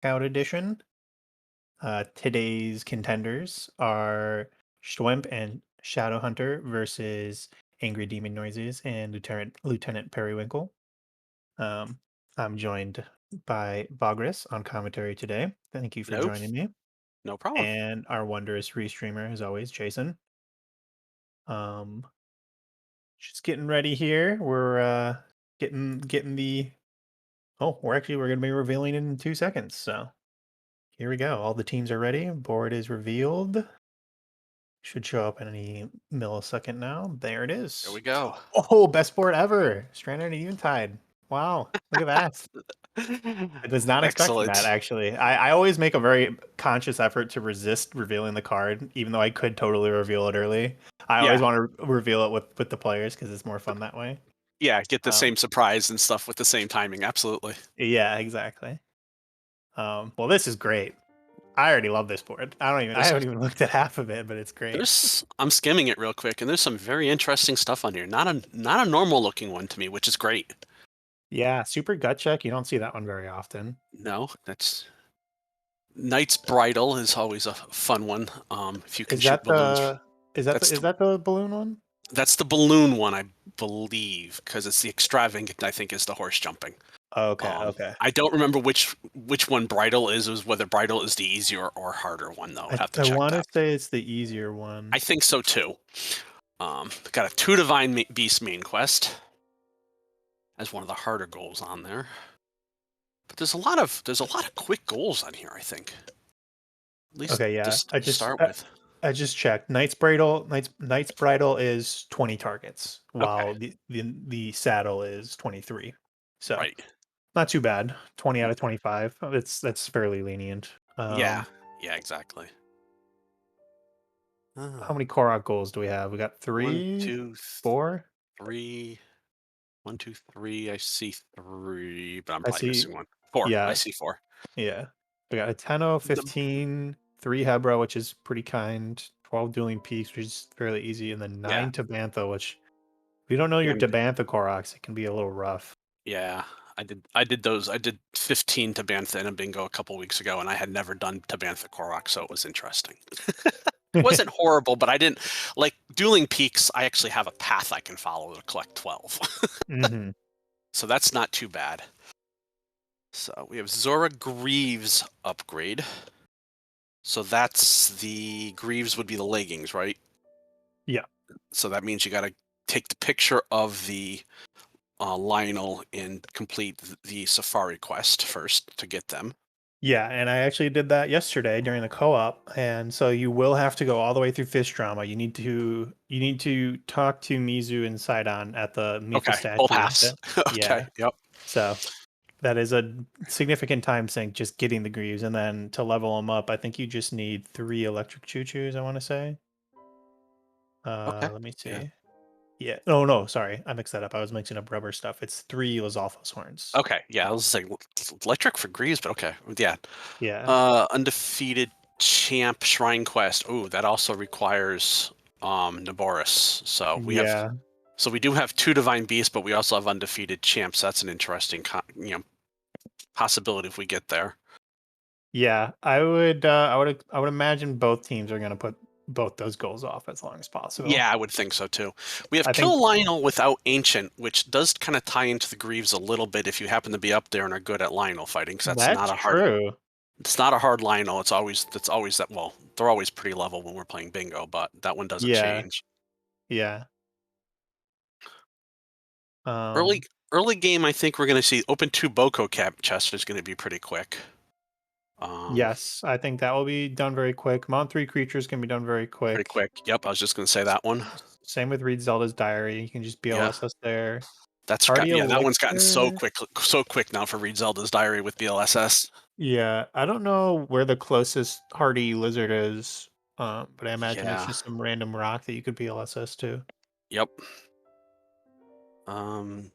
Knockout Edition. Today's contenders are Schwimp and Shadowhunter versus Angry Demon Noises and Lieutenant Periwinkle. Um, I'm joined by Bogris on commentary today. Thank you for No, joining me. no problem. And our wondrous restreamer, as always, Jason. Um, just getting ready here. We're getting the we're gonna be revealing it in 2 seconds. So here we go. All the teams are ready. Board is revealed. Should show up in any millisecond now. There it There is. we go. Oh, best board ever. Stranded and Eventide. Wow. Look at that. I was not expecting that, Excellent. actually. I always make a very conscious effort to resist revealing the card, even though I could totally reveal it early. I always Yeah, want to reveal it with the players because it's more fun that way. yeah, get the Um, same surprise and stuff with the same timing. Absolutely. yeah, exactly. Well, this is great. I already love this board. I There's haven't even looked at half of it, but it's great. I'm skimming it real quick, and there's some very interesting stuff on here. Not a normal looking one to me, which is great. Yeah, super gut check. You don't see that one very often. No, that's Knight's Bridal is always a fun one. If you can Is shoot that balloons, the that's is that the balloon one? that's the balloon one, I believe, because it's the extravagant. I think is the horse jumping. Okay, okay. I don't remember which one bridal is whether bridal is the easier or harder one though. Have to I check want to that. say it's the easier one. I think so too. Got a 2 Divine Beast main quest as one of the harder goals on there. But there's a lot of quick goals on here, I think. At least Okay, yeah. just to start with. I just checked. Knight's Bridal is 20 targets, Okay. while the saddle is 23. So Right. not too bad. 20 out of 25. That's fairly lenient. Yeah. Yeah, exactly. How Ah, many Korok goals do we have? We got one, three, two, four. three. 1, 2, 3. I see 3, but I'm I probably see. missing one. 4. I Yeah, see 4. yeah. We got a 10 The 15, 3 Hebra, which is pretty kind, 12 Dueling Peaks, which is fairly easy, and then Yeah. 9 Tabantha, which if you don't know your And Tabantha Koroks, it can be a little rough. yeah, I did those. I did 15 Tabantha in a bingo a couple weeks ago, and I had never done Tabantha Korok, so it was interesting. It wasn't horrible, but I didn't like dueling peaks. I actually have a path I can follow to collect 12, Hmm. so that's not too bad. So we have Zora Greaves upgrade. So that's the Greaves would be the leggings, right? Yeah. So that means you got to take the picture of the Lionel and complete the Safari quest first to get them. Yeah, and I actually did that yesterday during the co-op, and so you will have to go all the way through Fish Drama. You need to talk to Mizu and Sidon at the meet the Okay, both statue. halves. Okay, Yeah. yep. So that is a significant time sink just getting the Greaves, and then to level them up, I think you just need 3 electric choo-choos, I want to say. Okay, Let me yeah. see. Yeah. Oh no, sorry. I mixed that up. I was mixing up rubber stuff. It's 3 Lizalfos horns. Okay, yeah. I was saying electric for Greaves, but okay, yeah. Yeah. Undefeated champ shrine quest. Ooh, that also requires Naboris. Yeah. So we do have 2 divine beasts, but we also have undefeated champs. That's an interesting possibility if we get there. Yeah. I would imagine both teams are going to put both those goals off as long as possible. Yeah, I would think so too. We have I think Kill Lionel without Ancient, which does kind of tie into the Greaves a little bit if you happen to be up there and are good at Lionel fighting, because that's true. it's not a hard Lionel. It's always that well, they're always pretty level when we're playing bingo, but that one doesn't Yeah. change. Yeah. Early Um early game, I think we're gonna see open 2 Boko cap chest is gonna be pretty quick. Um, yes, I think that will be done very quick. Mon 3 creatures can be done very Pretty quick. quick. Yep, I was just gonna say that one. Same with Read Zelda's Diary. You can just Yeah. BLS us there. That's got Hardy yeah, that one's gotten Elixir. so quick now for Read Zelda's Diary with BLSS. Yeah, I don't know where the closest hardy lizard is, but I imagine it's Yeah. just some random rock that you could PLSS to. Yep. Um,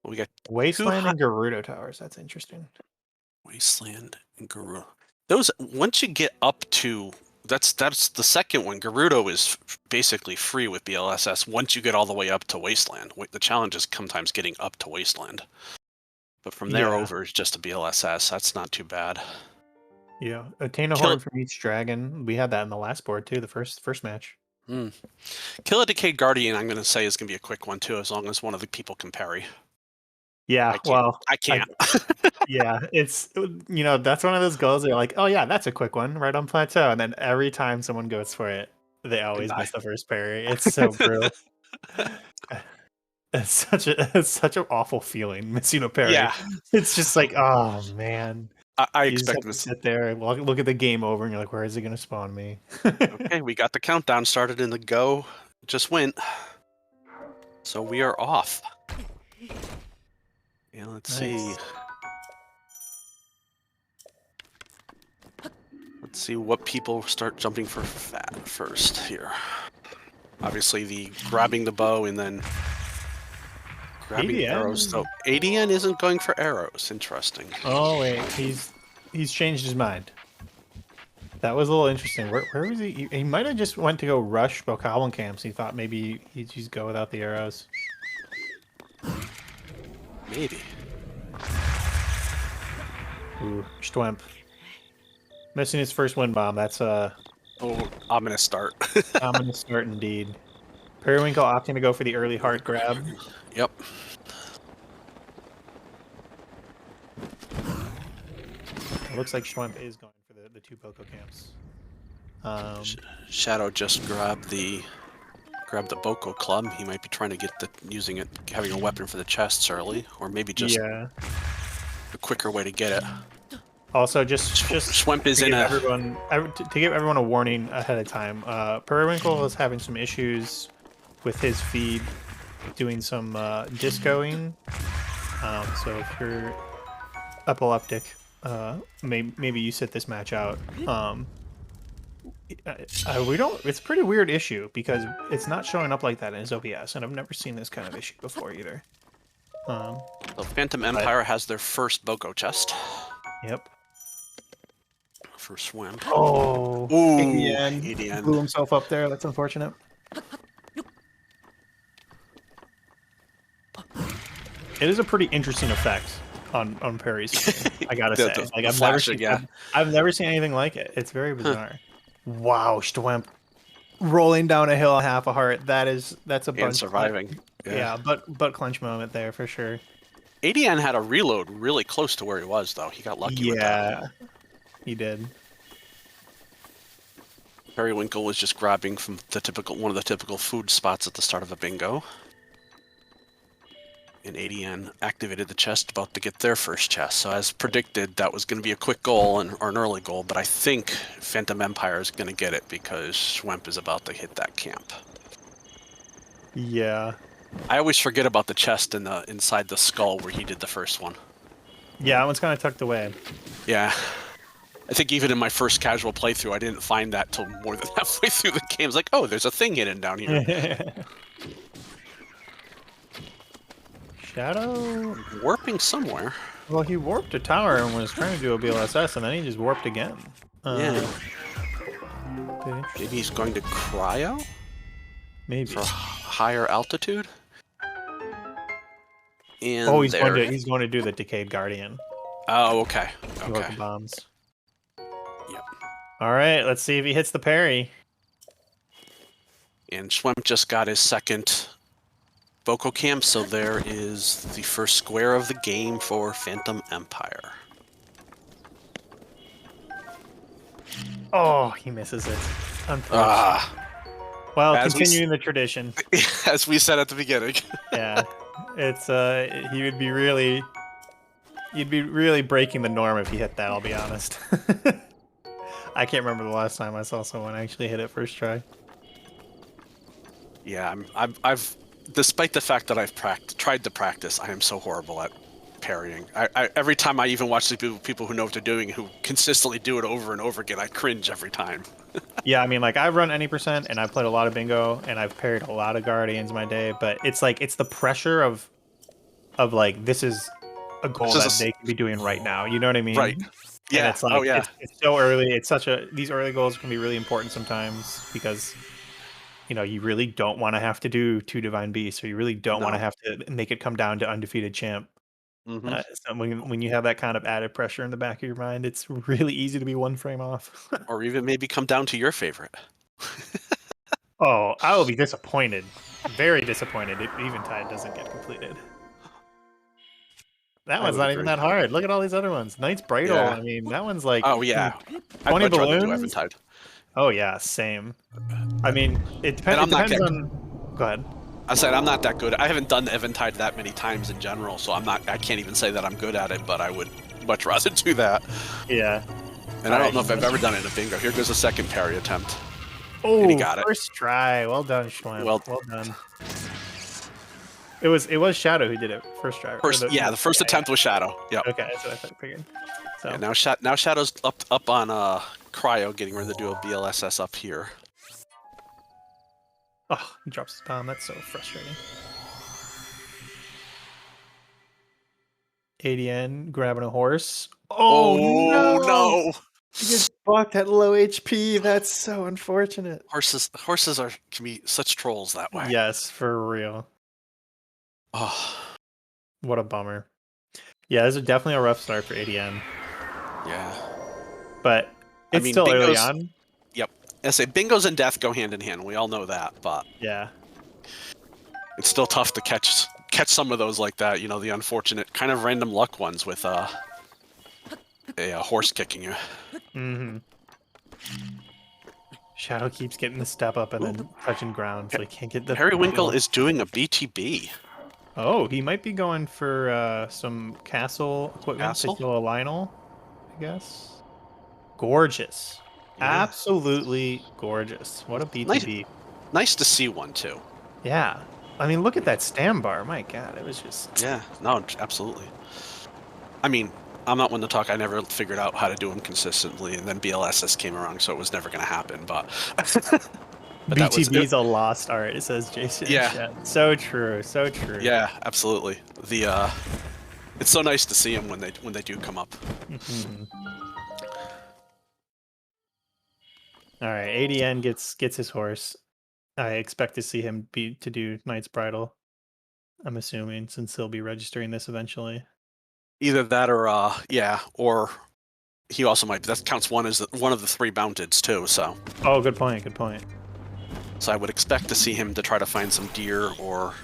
we got 2 Wasteland and Gerudo Towers. That's interesting. Wasteland and Gerudo. Those once you get up to that's the second one. Gerudo is basically free with BLSS once you get all the way up to Wasteland. The challenge is sometimes getting up to Wasteland. But from there Yeah. over is just a BLSS. That's not too bad. Yeah. Attain a Kill horn it. from each dragon. We had that in the last board too, the first match. Kill a Decayed Guardian, I'm going to say, is going to be a quick one, too, as long as one of the people can parry. Yeah, I can't. well, I can't. yeah, it's that's one of those goals that you're like, oh yeah, that's a quick one, right on plateau. And then every time someone goes for it, they I always die. miss the first parry. It's so brutal. It's such an awful feeling missing a parry. Yeah. It's just like, oh man. I You just expect have to this. sit there and look at the game over, and you're like, where is it going to spawn me? Okay, we got the countdown started in the go. Just went. So we are off. Yeah, let's see. Nice. Let's see what people start jumping for first here. Obviously, the grabbing the bow and then grabbing ADN? arrows. So ADN isn't going for arrows. Interesting. Oh wait, he's changed his mind. That was a little interesting. Where was he? He might have just went to go rush Bokoblin camps. He thought maybe he'd just go without the arrows. Maybe. Ooh, Stwemp. Missing his first wind bomb. That's Oh, ominous start. ominous start indeed. Periwinkle opting to go for the early heart grab. Yep. It looks like Schwemp is going for the two Boko camps. Shadow just grabbed the Boko club. He might be trying to get using it, having a weapon for the chests early, or maybe just a quicker way to get it. Also, just Schwemp is in to give everyone a warning ahead of time. Periwinkle is having some issues with his feed, doing some discoing. So if you're epileptic, maybe you sit this match out. We don't. It's a pretty weird issue because it's not showing up like that in his OBS, and I've never seen this kind of issue before either. So Phantom Empire has their first Boko chest. Yep. For Swim. Oh, ooh, ADN blew himself up there. That's unfortunate. It is a pretty interesting effect on Peri's screen, I gotta say. Like I've never seen anything like it. It's very bizarre. Wow, Stwemp rolling down a hill half a heart. That's a bunch. And surviving. Yeah, but clench moment there for sure. ADN had a reload really close to where he was, though. He got lucky with that. Yeah, he did. Periwinkle was just grabbing from one of the typical food spots at the start of a bingo. And ADN activated the chest, about to get their first chest. So as predicted, that was going to be a quick goal or an early goal, but I think Phantom Empire is going to get it because Schwemp is about to hit that camp. Yeah. I always forget about the chest inside the skull where he did the first one. Yeah, that one's kind of tucked away. Yeah. I think even in my first casual playthrough, I didn't find that till more than halfway through the game. It's like, oh, there's a thing hidden down here. Shadow? Warping somewhere. Well, he warped a tower and was trying to do a BLSS, and then he just warped again. Yeah. Maybe he's going to cryo? Maybe. For higher altitude? And oh, he's going to do the Decayed Guardian. Oh, okay. Okay. The bombs. Yep. All right, let's see if he hits the parry. And Schwemp just got his second Boko camp, so there is the first square of the game for Phantom Empire. Oh, he misses it. Unfortunately. Well, continuing the tradition. As we said at the beginning. Yeah. It's you'd be really breaking the norm if he hit that, I'll be honest. I can't remember the last time I saw someone actually hit it first try. Yeah, I've despite the fact that I've tried to practice, I am so horrible at parrying. Every time I even watch the people who know what they're doing, who consistently do it over and over again, I cringe every time. Yeah, I mean, like, I've run any percent, and I've played a lot of bingo, and I've parried a lot of Guardians in my day, but it's like, it's the pressure of like, this is a goal that they could be doing right now, you know what I mean? Right. Yeah. And it's like, it's so early, these early goals can be really important sometimes, because, you know, you really don't want to have to do 2 Divine Beasts, or you really don't want to have to make it come down to undefeated champ. Hmm. So when you have that kind of added pressure in the back of your mind, it's really easy to be one frame off. Or even maybe come down to your favorite. Oh, I will be disappointed. Very disappointed if Eventide doesn't get completed. That I one's would not even agree. that hard. Look at all these other ones. Knight's Bridal, Yeah. I mean, that one's like Oh yeah. I'd 20 much rather do balloons. Eventide. Oh yeah, same. I mean, And it I'm not depends get, on. Go ahead. I said I'm not that good. I haven't done Eventide that many times in general, so I can't even say that I'm good at it, but I would much rather do that. Yeah. And I don't know if I've ever done it in a bingo. Here goes a second parry attempt. And he Oh, got it. first try. Well done, Schwimp. Well, Well done. It was Shadow who did it first try. Or the first attempt was Shadow. Yep. Okay, that's what I figured. So Yeah, now Shadow's up on Cryo, getting ready to do a BLSS up here. oh, he drops his palm. That's so frustrating. ADN grabbing a horse. Oh, no! No! He gets bucked at low HP. That's so unfortunate. Horses can be such trolls that way. Yes, for real. Oh. What a bummer. Yeah, this is definitely a rough start for ADN. Yeah. But it's still early on. Yep. I say bingos and death go hand in hand. We all know that, but yeah, it's still tough to catch some of those like that. You know, the unfortunate kind of random luck ones with a horse kicking you. Mm-hmm. Shadow keeps getting the step up and then touching ground, so he can't get the. Periwinkle is doing a BTB. Oh, he might be going for some castle equipment. Castle? Still a Lionel, I guess. Gorgeous. Yeah. Absolutely gorgeous. What a BTB. Nice to see one, too. Yeah. I mean, look at that stand bar. My God, it was just... Yeah, no, absolutely. I mean, I'm not one to talk. I never figured out how to do them consistently, and then BLSS came around, so it was never going to happen, but... BTB's a lost art, it says Jason. Yeah. So true, so true. Yeah, absolutely. It's so nice to see them when they do come up. Mm-hmm. All right, ADN gets his horse. I expect to see him do Knight's Bridal. I'm assuming, since he'll be registering this eventually. Either that or or he also might. That counts one as one of the 3 mounteds too. So. Oh, good point. Good point. So I would expect to see him to try to find some deer or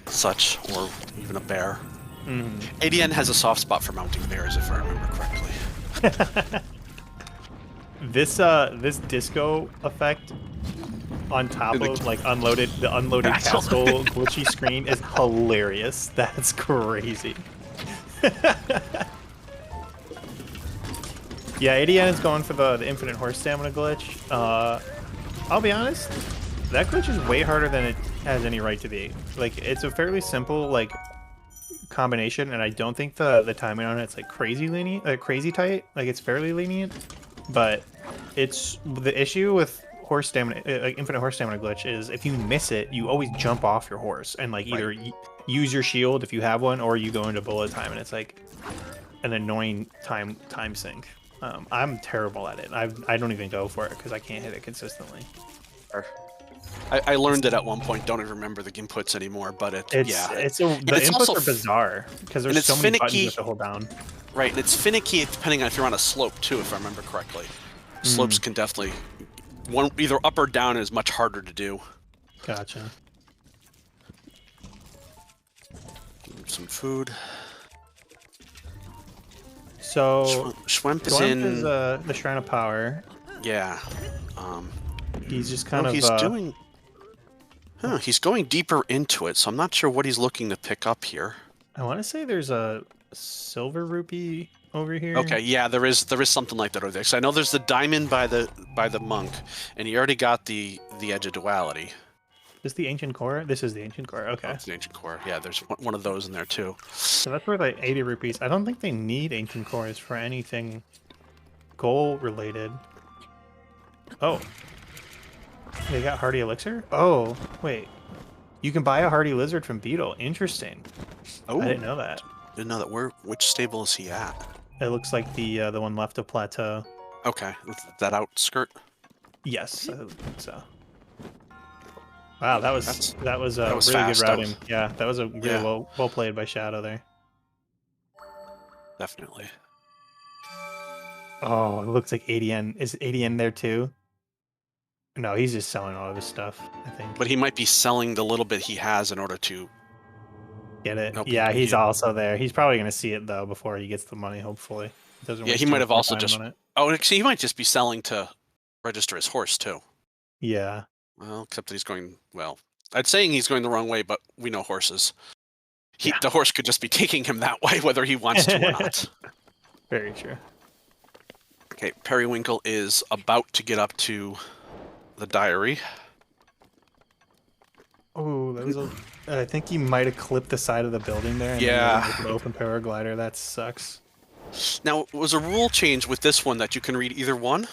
such, or even a bear. Mm-hmm. ADN has a soft spot for mounting bears, if I remember correctly. This disco effect on top of like the unloaded castle glitchy screen is hilarious. That's crazy. Yeah, ADN is going for the infinite horse stamina glitch. I'll be honest, that glitch is way harder than it has any right to be. Like, it's a fairly simple like combination, and I don't think the timing on it's like crazy lenient, crazy tight. Like, it's fairly lenient, but it's the issue with horse stamina, like infinite horse stamina glitch, is if you miss it, you always jump off your horse and like either use your shield if you have one, or you go into bullet time, and it's like an annoying time sink. I'm terrible at it. I don't even go for it because I can't hit it consistently. I learned it at one point. Don't even remember the inputs anymore, but the inputs also are bizarre because there's so many buttons you have to hold down. Right, and it's finicky depending on if you're on a slope too, if I remember correctly. Slopes can definitely either up or down is much harder to do. Gotcha. Some food. So Schwemp is in the Shrine of Power. Yeah. He's just kind of he's doing. Huh, he's going deeper into it, so I'm not sure what he's looking to pick up here. I want to say there's a silver rupee over here. Okay, yeah, there is something like that over there. So I know there's the diamond by the monk, and he already got the edge of duality. Is this the ancient core? This is the ancient core. Okay. Oh, it's the ancient core. Yeah, there's one of those in there too. So that's worth like 80 rupees. I don't think they need ancient cores for anything goal related. Oh. They got hardy elixir? Oh, wait. You can buy a hardy lizard from Beetle. Interesting. Oh, I didn't know that. Didn't know that. Which stable is he at? It looks like the one left of Plateau. Okay, that outskirt. Yes, I think so. Wow, that was really fast, good routing. Yeah, that was a really well played by Shadow there. Definitely. Oh, it looks like ADN. Is ADN there too? No, he's just selling all of his stuff, I think. But he might be selling the little bit he has in order to... Get it? Nope, Yeah, he's also there. He's probably going to see it, though, before he gets the money, hopefully. Doesn't yeah, waste he too might much have more also time just... on it. Oh, actually, he might just be selling to register his horse, too. Yeah. Well, except that he's going... Well, I'd saying he's going the wrong way, but we know horses. Yeah. The horse could just be taking him that way, whether he wants to or not. Very true. Okay, Periwinkle is about to get up to the diary. Oh, that was a... I think he might have clipped the side of the building there. And Yeah. Then with an open paraglider. That sucks. Now, was a rule change with this one that you can read either one?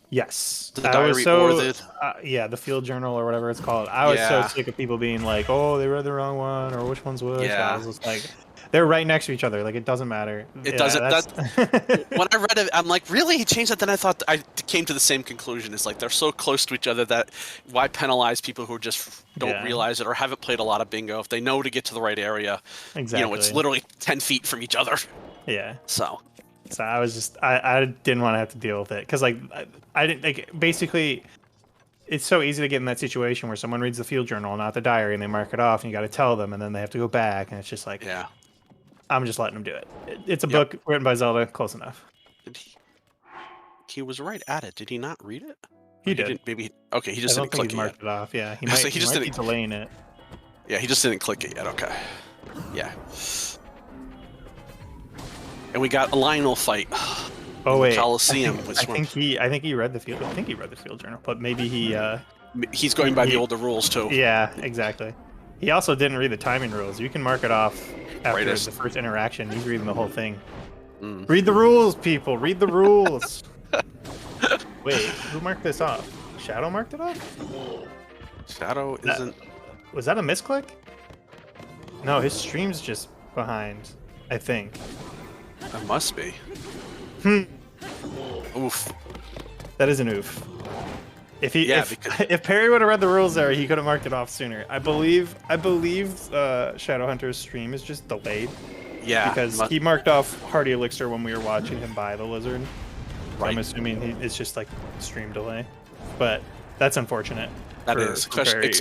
Yes. The diary or the... yeah, the field journal or whatever it's called. I was so Yeah. sick of people being like, oh, they read the wrong one, or which one's which. Yeah. I was just like, they're right next to each other. Like, it doesn't matter. It Yeah, doesn't... that's- When I read it, I'm like, really? He changed that? Then I thought... I came to the same conclusion. It's like, they're so close to each other that why penalize people who just don't Yeah. realize it or haven't played a lot of bingo? If they know to get to the right area, Exactly. you know, it's literally 10 feet from each other. Yeah. So... So I was just, I didn't want to have to deal with it. Because, like, I didn't, like, basically, it's so easy to get in that situation where someone reads the field journal, not the diary, and they mark it off, and you got to tell them, and then they have to go back, and it's just like, Yeah. I'm just letting them do it. It's a Yep. book written by Zelda, close enough. Did he was right at it. Did he not read it? He Or did. didn't, maybe. Okay, he just I don't didn't think click he's it marked yet. it off. Yeah, he So might, he just be didn't- delaying it. Yeah, he just didn't click it yet. Okay. Yeah. And we got a Lionel Fight. Oh wait, Coliseum. I think he read the field. I think he read the field journal, but maybe he. He's going by the older rules too. Yeah, exactly. He also didn't read the timing rules. You can mark it off after Right, the first interaction. He's reading the whole thing. Mm. Read the rules, people. Read the rules. Wait, who marked this off? Shadow marked it off? Shadow isn't. Was that a misclick? No, his stream's just behind, I think. That must be. Oof. That is an oof. If he, Yeah, if Peri would have read the rules there, he could have marked it off sooner. I believe Shadowhunter's stream is just delayed. Yeah. Because he marked off Hardy Elixir when we were watching him buy the lizard. So I'm Right. assuming it's just like stream delay. But that's unfortunate. That for- is, for Peri.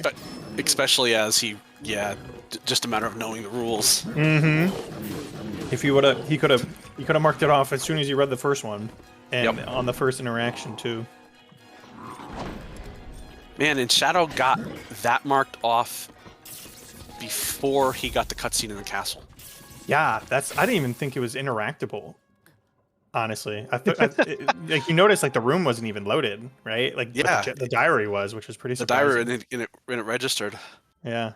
especially as he, just a matter of knowing the rules. Mm-hmm. If he could have marked it off as soon as he read the first one, and Yep. on the first interaction too. Man, and Shadow got that marked off before he got the cutscene in the castle. Yeah, I didn't even think it was interactable. Honestly, like you noticed, like the room wasn't even loaded, right? Like, Yeah. but the diary was, which was pretty The surprising. diary and it registered. Yeah.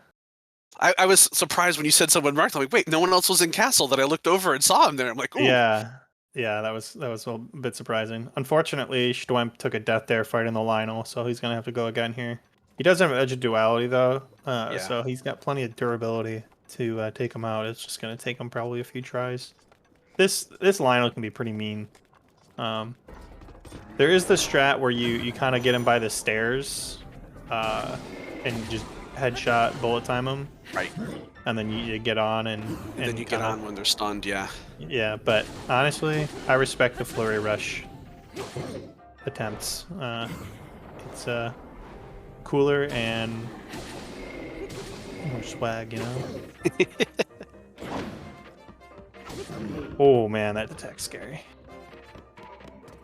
I was surprised when you said someone marked. I'm like, wait, no one else was in castle. That I looked over and saw him there. I'm like, ooh. Yeah, that was a bit surprising. Unfortunately, Stwemp took a death there fighting the Lionel, so he's gonna have to go again here. He does have Edge of Duality though, so he's got plenty of durability to take him out. It's just gonna take him probably a few tries. This Lionel can be pretty mean. There is the strat where you kind of get him by the stairs, and just headshot bullet time him. Right. And then you get on and Then you get on when they're stunned. Yeah. Yeah, but honestly, I respect the flurry rush attempts. It's cooler and more swag, you know. Oh man, that attack's scary.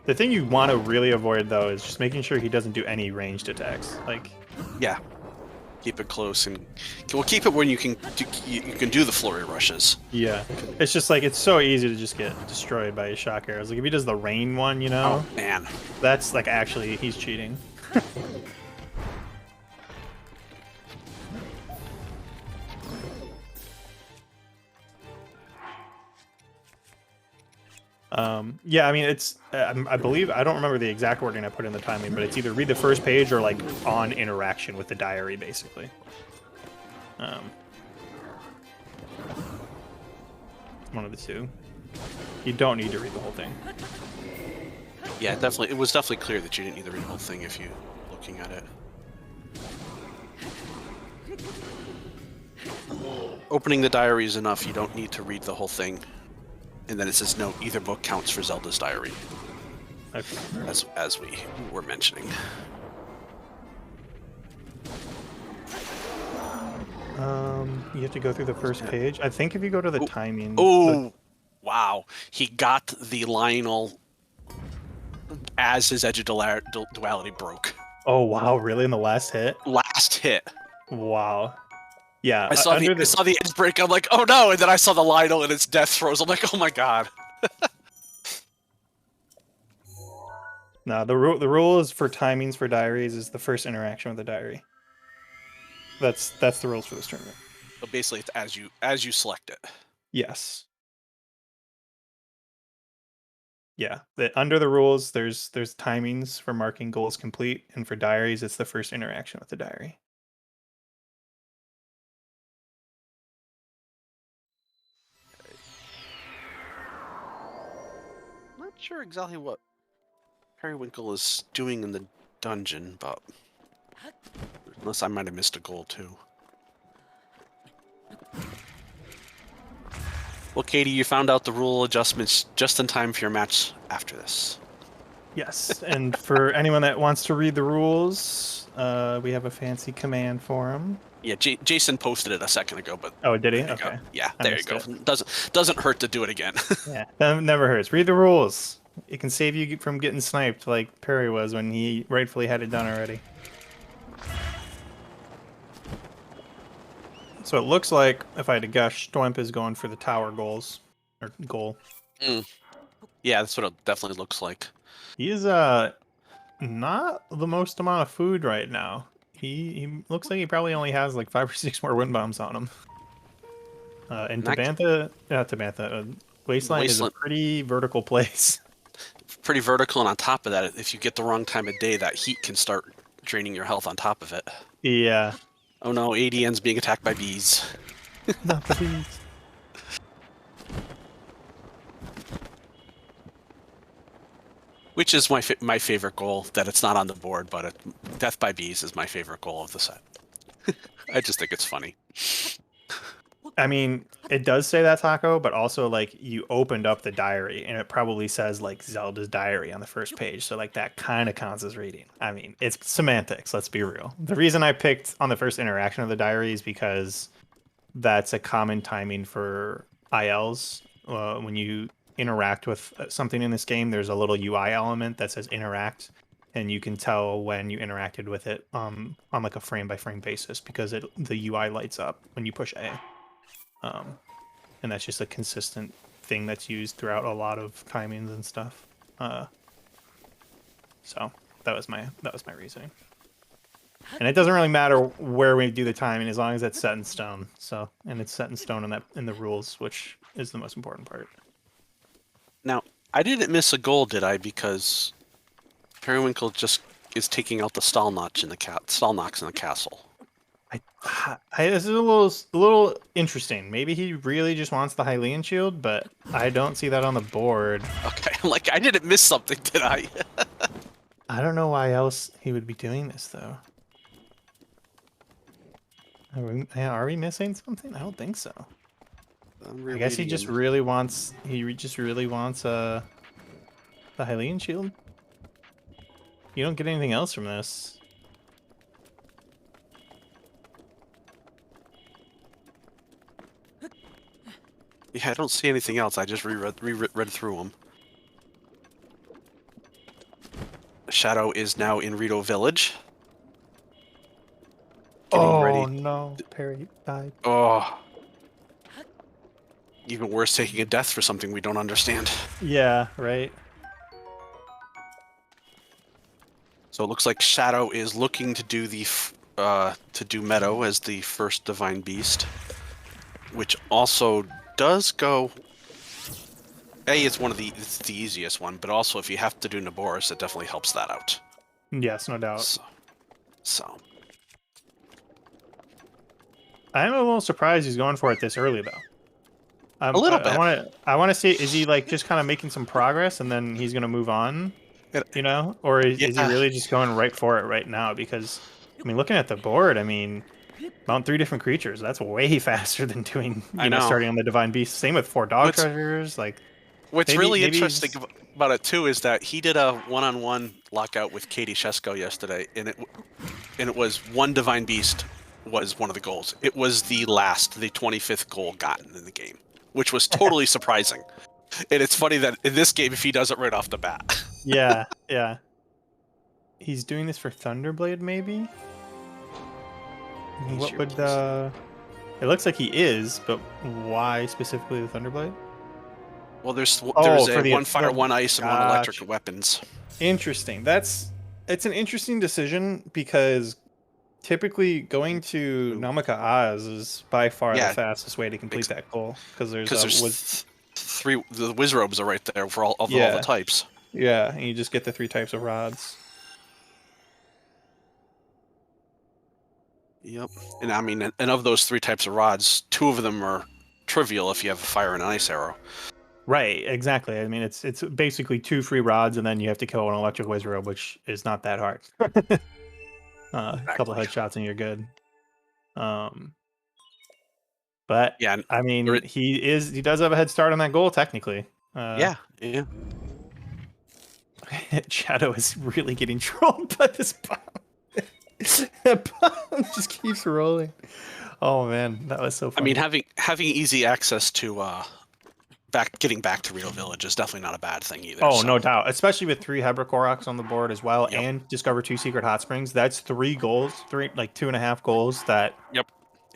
The thing you want to really avoid though is just making sure he doesn't do any ranged attacks. Like, Yeah. Keep it close and we'll keep it when you can do the flurry rushes. yeah, it's just like it's so easy to just get destroyed by his shock arrows. Like if he does the rain one, you know, Oh man. that's like actually he's cheating. Yeah, I mean, it's, I believe, I don't remember the exact wording I put in the timing, but it's either read the first page or like on interaction with the diary, basically. One of the two. You don't need to read the whole thing. Yeah, definitely. It was definitely clear that you didn't need to read the whole thing if you looking at it. Opening the diary is enough. You don't need to read the whole thing. And then it says, no, either book counts for Zelda's diary. Okay. As we were mentioning. You have to go through the first page. I think if you go to the timing. Oh, wow! He got the Lionel as his edge of duality broke. Oh wow! Really? In the last hit? Last hit. Wow. Yeah. I saw the edge break. I'm like, oh no! And then I saw the Lionel and its death throws. I'm like, oh my god. No, the rule is for timings for diaries is the first interaction with the diary. That's the rules for this tournament. So basically, it's as you select it. Yes. Yeah. Under the rules, there's timings for marking goals complete, and for diaries, it's the first interaction with the diary. I'm not sure exactly what Periwinkle is doing in the dungeon, but unless I might have missed a goal too. Well, Katie, you found out the rule adjustments just in time for your match after this. Yes, and for anyone that wants to read the rules, we have a fancy command for them. Yeah, Jason posted it a second ago, but oh, did he? Okay. Yeah, there you go. Doesn't hurt to do it again. Yeah, that never hurts. Read the rules. It can save you from getting sniped like Peri was when he rightfully had it done already. So it looks like, if I had to guess, Stomp is going for the tower goals or goal. Yeah, that's what it definitely looks like. He's not the most amount of food right now. He looks like he probably only has like 5 or 6 more wind bombs on him. And Wasteland is a pretty vertical place. Pretty vertical, and on top of that, if you get the wrong time of day, that heat can start draining your health on top of it. Yeah. Oh no, ADN's being attacked by bees. Not the bees. Which is my favorite goal, that it's not on the board, but Death by Bees is my favorite goal of the set. I just think it's funny. I mean, it does say that, Taco, but also, like, you opened up the diary, and it probably says, like, Zelda's diary on the first page, so, like, that kind of counts as reading. I mean, it's semantics, let's be real. The reason I picked on the first interaction of the diary is because that's a common timing for ILs. When you interact with something in this game, there's a little UI element that says interact, and you can tell when you interacted with it on like a frame-by-frame basis, because the UI lights up when you push A. And that's just a consistent thing that's used throughout a lot of timings and stuff. So that was my reasoning. And it doesn't really matter where we do the timing as long as it's set in stone. So, and it's set in stone in the rules, which is the most important part. Now, I didn't miss a goal, did I? Because Periwinkle just is taking out the stall knocks in the castle. This is a little interesting. Maybe he really just wants the Hylian shield, but I don't see that on the board. Okay, I'm like, I didn't miss something, did I? I don't know why else he would be doing this, though. Are we missing something? I don't think so. I guess he just really wants. The Hylian shield. You don't get anything else from this. Yeah, I don't see anything else. I just read through them. Shadow is now in Rito Village. Oh no, Peri died. Oh. Even worse, taking a death for something we don't understand. Yeah, right. So it looks like Shadow is looking to do Meadow as the first divine beast, which also does go. It's the easiest one, but also if you have to do Naboris, it definitely helps that out. Yes, no doubt. So. I'm a little surprised he's going for it this early, though. A little bit. I want to see, is he like just kind of making some progress and then he's going to move on, you know? Or is he really just going right for it right now? Because, I mean, looking at the board, I mean, mount 3 different creatures. That's way faster than doing, starting on the Divine Beast. Same with 4 Dog Treasures. Like, What's really maybe interesting about it too is that he did a one-on-one lockout with Katie Shesko yesterday, and it was one Divine Beast was one of the goals. It was the 25th goal gotten in the game, which was totally surprising. And it's funny that in this game, if he does it right off the bat. Yeah, yeah. He's doing this for Thunderblade, maybe? What would It looks like he is, but why specifically the Thunderblade? Well, there's for one fire, one ice, and one electric weapons. Interesting. It's an interesting decision because typically going to Namaka Oz is by far the fastest way to complete that goal because there's three. The Wizrobes are right there for all the types. Yeah, and you just get the 3 types of rods. Yep, and I mean, and of those 3 types of rods, 2 of them are trivial if you have a fire and an ice arrow. Right, exactly. I mean, it's basically 2 free rods, and then you have to kill an electric Wizrobe, which is not that hard. A couple headshots and you're good. But yeah, I mean, he does have a head start on that goal technically. Yeah. Shadow is really getting trolled by this bomb. That bomb just keeps rolling. Oh man, that was so funny. I mean, having easy access to getting back to Rito Village is definitely not a bad thing either. Oh, no doubt. Especially with 3 Hebra Koroks on the board as well, and discover 2 Secret Hot Springs. That's 3 goals, 2.5 goals that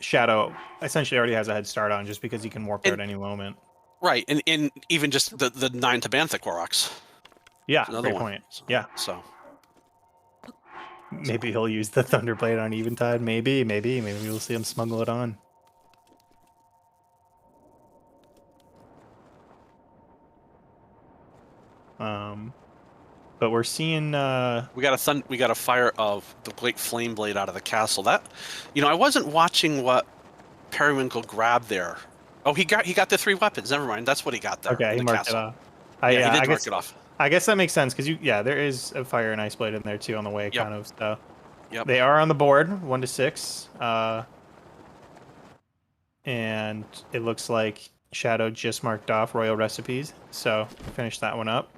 Shadow essentially already has a head start on just because he can warp out at any moment. Right, and even just the 9 Tabantha Koroks. Yeah, great point. Yeah. So maybe he'll use the Thunderblade on Eventide. Maybe we'll see him smuggle it on. But we're seeing we got a fire of the Great Flame Blade out of the castle. That, I wasn't watching what Periwinkle grabbed there. Oh, he got the 3 weapons. Never mind, that's what he got there. Okay, he marked it off. He did mark it off. I guess that makes sense because there is a fire and ice blade in there too on the way, kind of. So Yep. They are on the board, 1 to 6. And it looks like Shadow just marked off Royal Recipes, so finish that one up.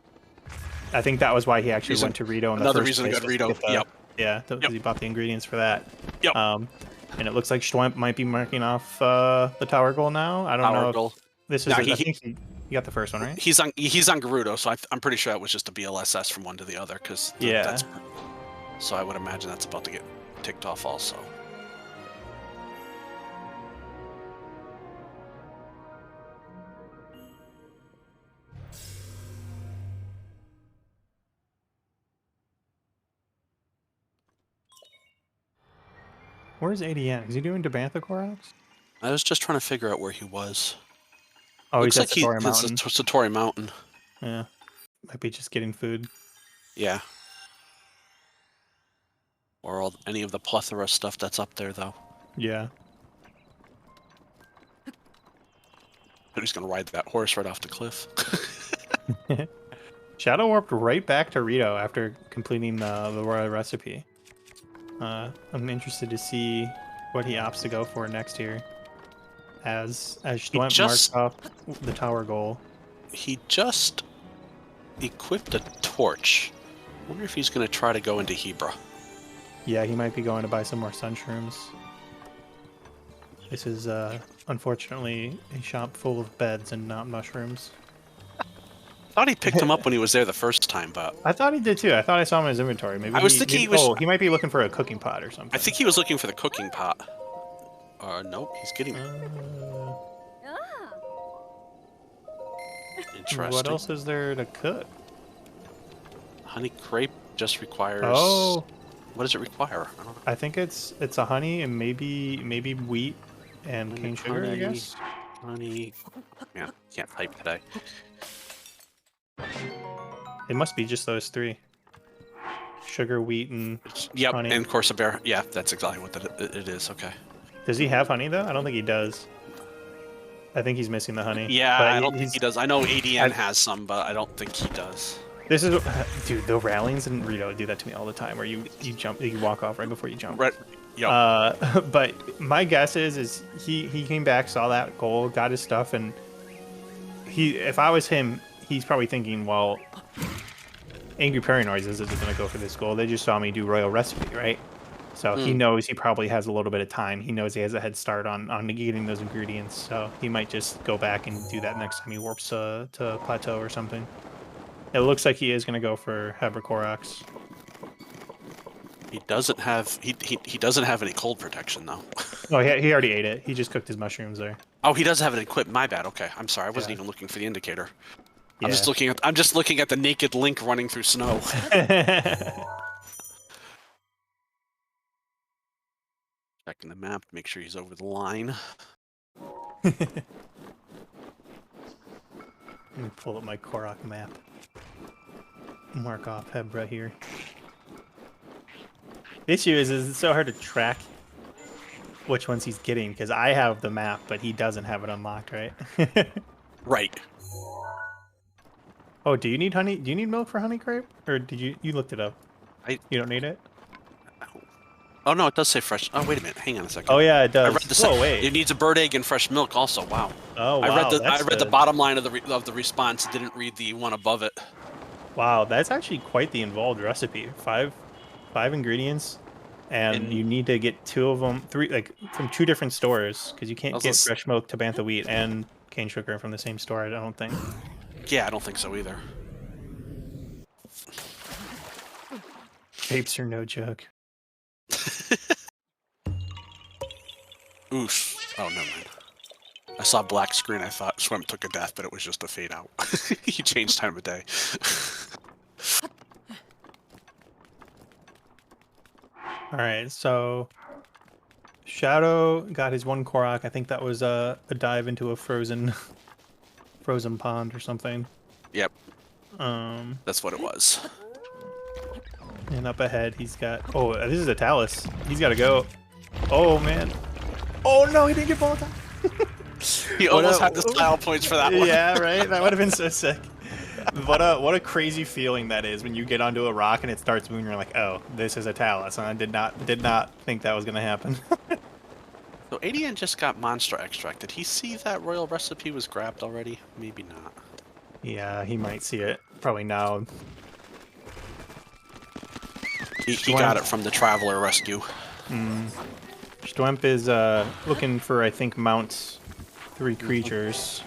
I think that was why he actually went to Rito in the first place. Another reason to go to Rito. Yeah, because he bought the ingredients for that. Yep. And it looks like Schwemp might be marking off the tower goal now. I don't know. Goal. This is. I think he got the first one, right? He's on Gerudo, so I'm pretty sure it was just a BLSS from one to the other. So I would imagine that's about to get ticked off also. Where's ADN? Is he doing Tabantha Koroks? I was just trying to figure out where he was. Oh, he's at Satori Mountain. Satori Mountain. Yeah. Might be just getting food. Yeah. Or any of the plethora stuff that's up there, though. Yeah. He's going to ride that horse right off the cliff. Shadow warped right back to Rito after completing the Royal Recipe. I'm interested to see what he opts to go for next here. As Schwemp marks off the tower goal. He just equipped a torch. I wonder if he's going to try to go into Hebra. Yeah, he might be going to buy some more sun shrooms. This is, unfortunately, a shop full of beds and not mushrooms. I thought he picked them up when he was there the first time, but... I thought he did too. I thought I saw him in his inventory. Maybe I was thinking he might be looking for a cooking pot or something. I think he was looking for the cooking pot. Nope, he's getting... Interesting. What else is there to cook? Honey crepe just requires... Oh! What does it require? I think it's a honey and maybe wheat and cane sugar, I guess. Honey... Yeah, can't type today. It must be just those 3. Sugar, wheat, and honey. And Corsa Bear. Yeah, that's exactly what it is. Okay. Does he have honey, though? I don't think he does. I think he's missing the honey. Yeah, I don't think he does. I know ADN has some, but I don't think he does. This is... Dude, the rallies in Rito do that to me all the time, where you walk off right before you jump. Right. Yep. But my guess is he came back, saw that goal, got his stuff, and if I was him, he's probably thinking, well, Angry Peri Noises isn't going to go for this goal. They just saw me do Royal Recipe, right? So he knows he probably has a little bit of time. He knows he has a head start on negating those ingredients. So he might just go back and do that next time he warps to Plateau or something. It looks like he is going to go for Hebra Koroks. He doesn't have he doesn't have any cold protection though. Oh, he already ate it. He just cooked his mushrooms there. Oh, he does have it equipped. My bad. Okay, I'm sorry. I wasn't even looking for the indicator. Yeah. I'm just looking at the naked Link running through snow. Checking the map to make sure he's over the line. Let me pull up my Korok map. Mark off Hebra here. The issue is it's so hard to track which ones he's getting, because I have the map, but he doesn't have it unlocked, right? Right. Oh, do you need honey? Do you need milk for honey crepe? Or did you looked it up? You don't need it? Oh no, it does say fresh. Oh wait a minute, hang on a second. Oh yeah, it does. I read the oh wait. It needs a bird egg and fresh milk also. Wow. Oh wow. I read the bottom line of the response. Didn't read the one above it. Wow, that's actually quite the involved recipe. Five ingredients, and you need to get 2 of them, 3 like from 2 different stores, because you can't get fresh milk, Tabantha wheat, and cane sugar from the same store. I don't think. Yeah, I don't think so either. Vapes are no joke. Oof. Oh, never mind. I saw a black screen. I thought Swim took a death, but it was just a fade out. He changed time of day. All right, so Shadow got his 1 Korok. I think that was a dive into a frozen pond or something. Yep. That's what it was. And up ahead, he's got... Oh, this is a Talus. He's got to go. Oh, man. Oh, no, he didn't get ball time. He almost had the style points for that one. Yeah, right? That would have been so sick. What a crazy feeling that is when you get onto a rock and it starts moving. You're like, oh, this is a Talus. And I did not think that was going to happen. So ADN just got monster extract. Did he see that royal recipe was grabbed already? Maybe not. Yeah, he might see it. Probably now. He got it from the Traveler Rescue. Stwemp is looking for, I think, mounts 3 creatures.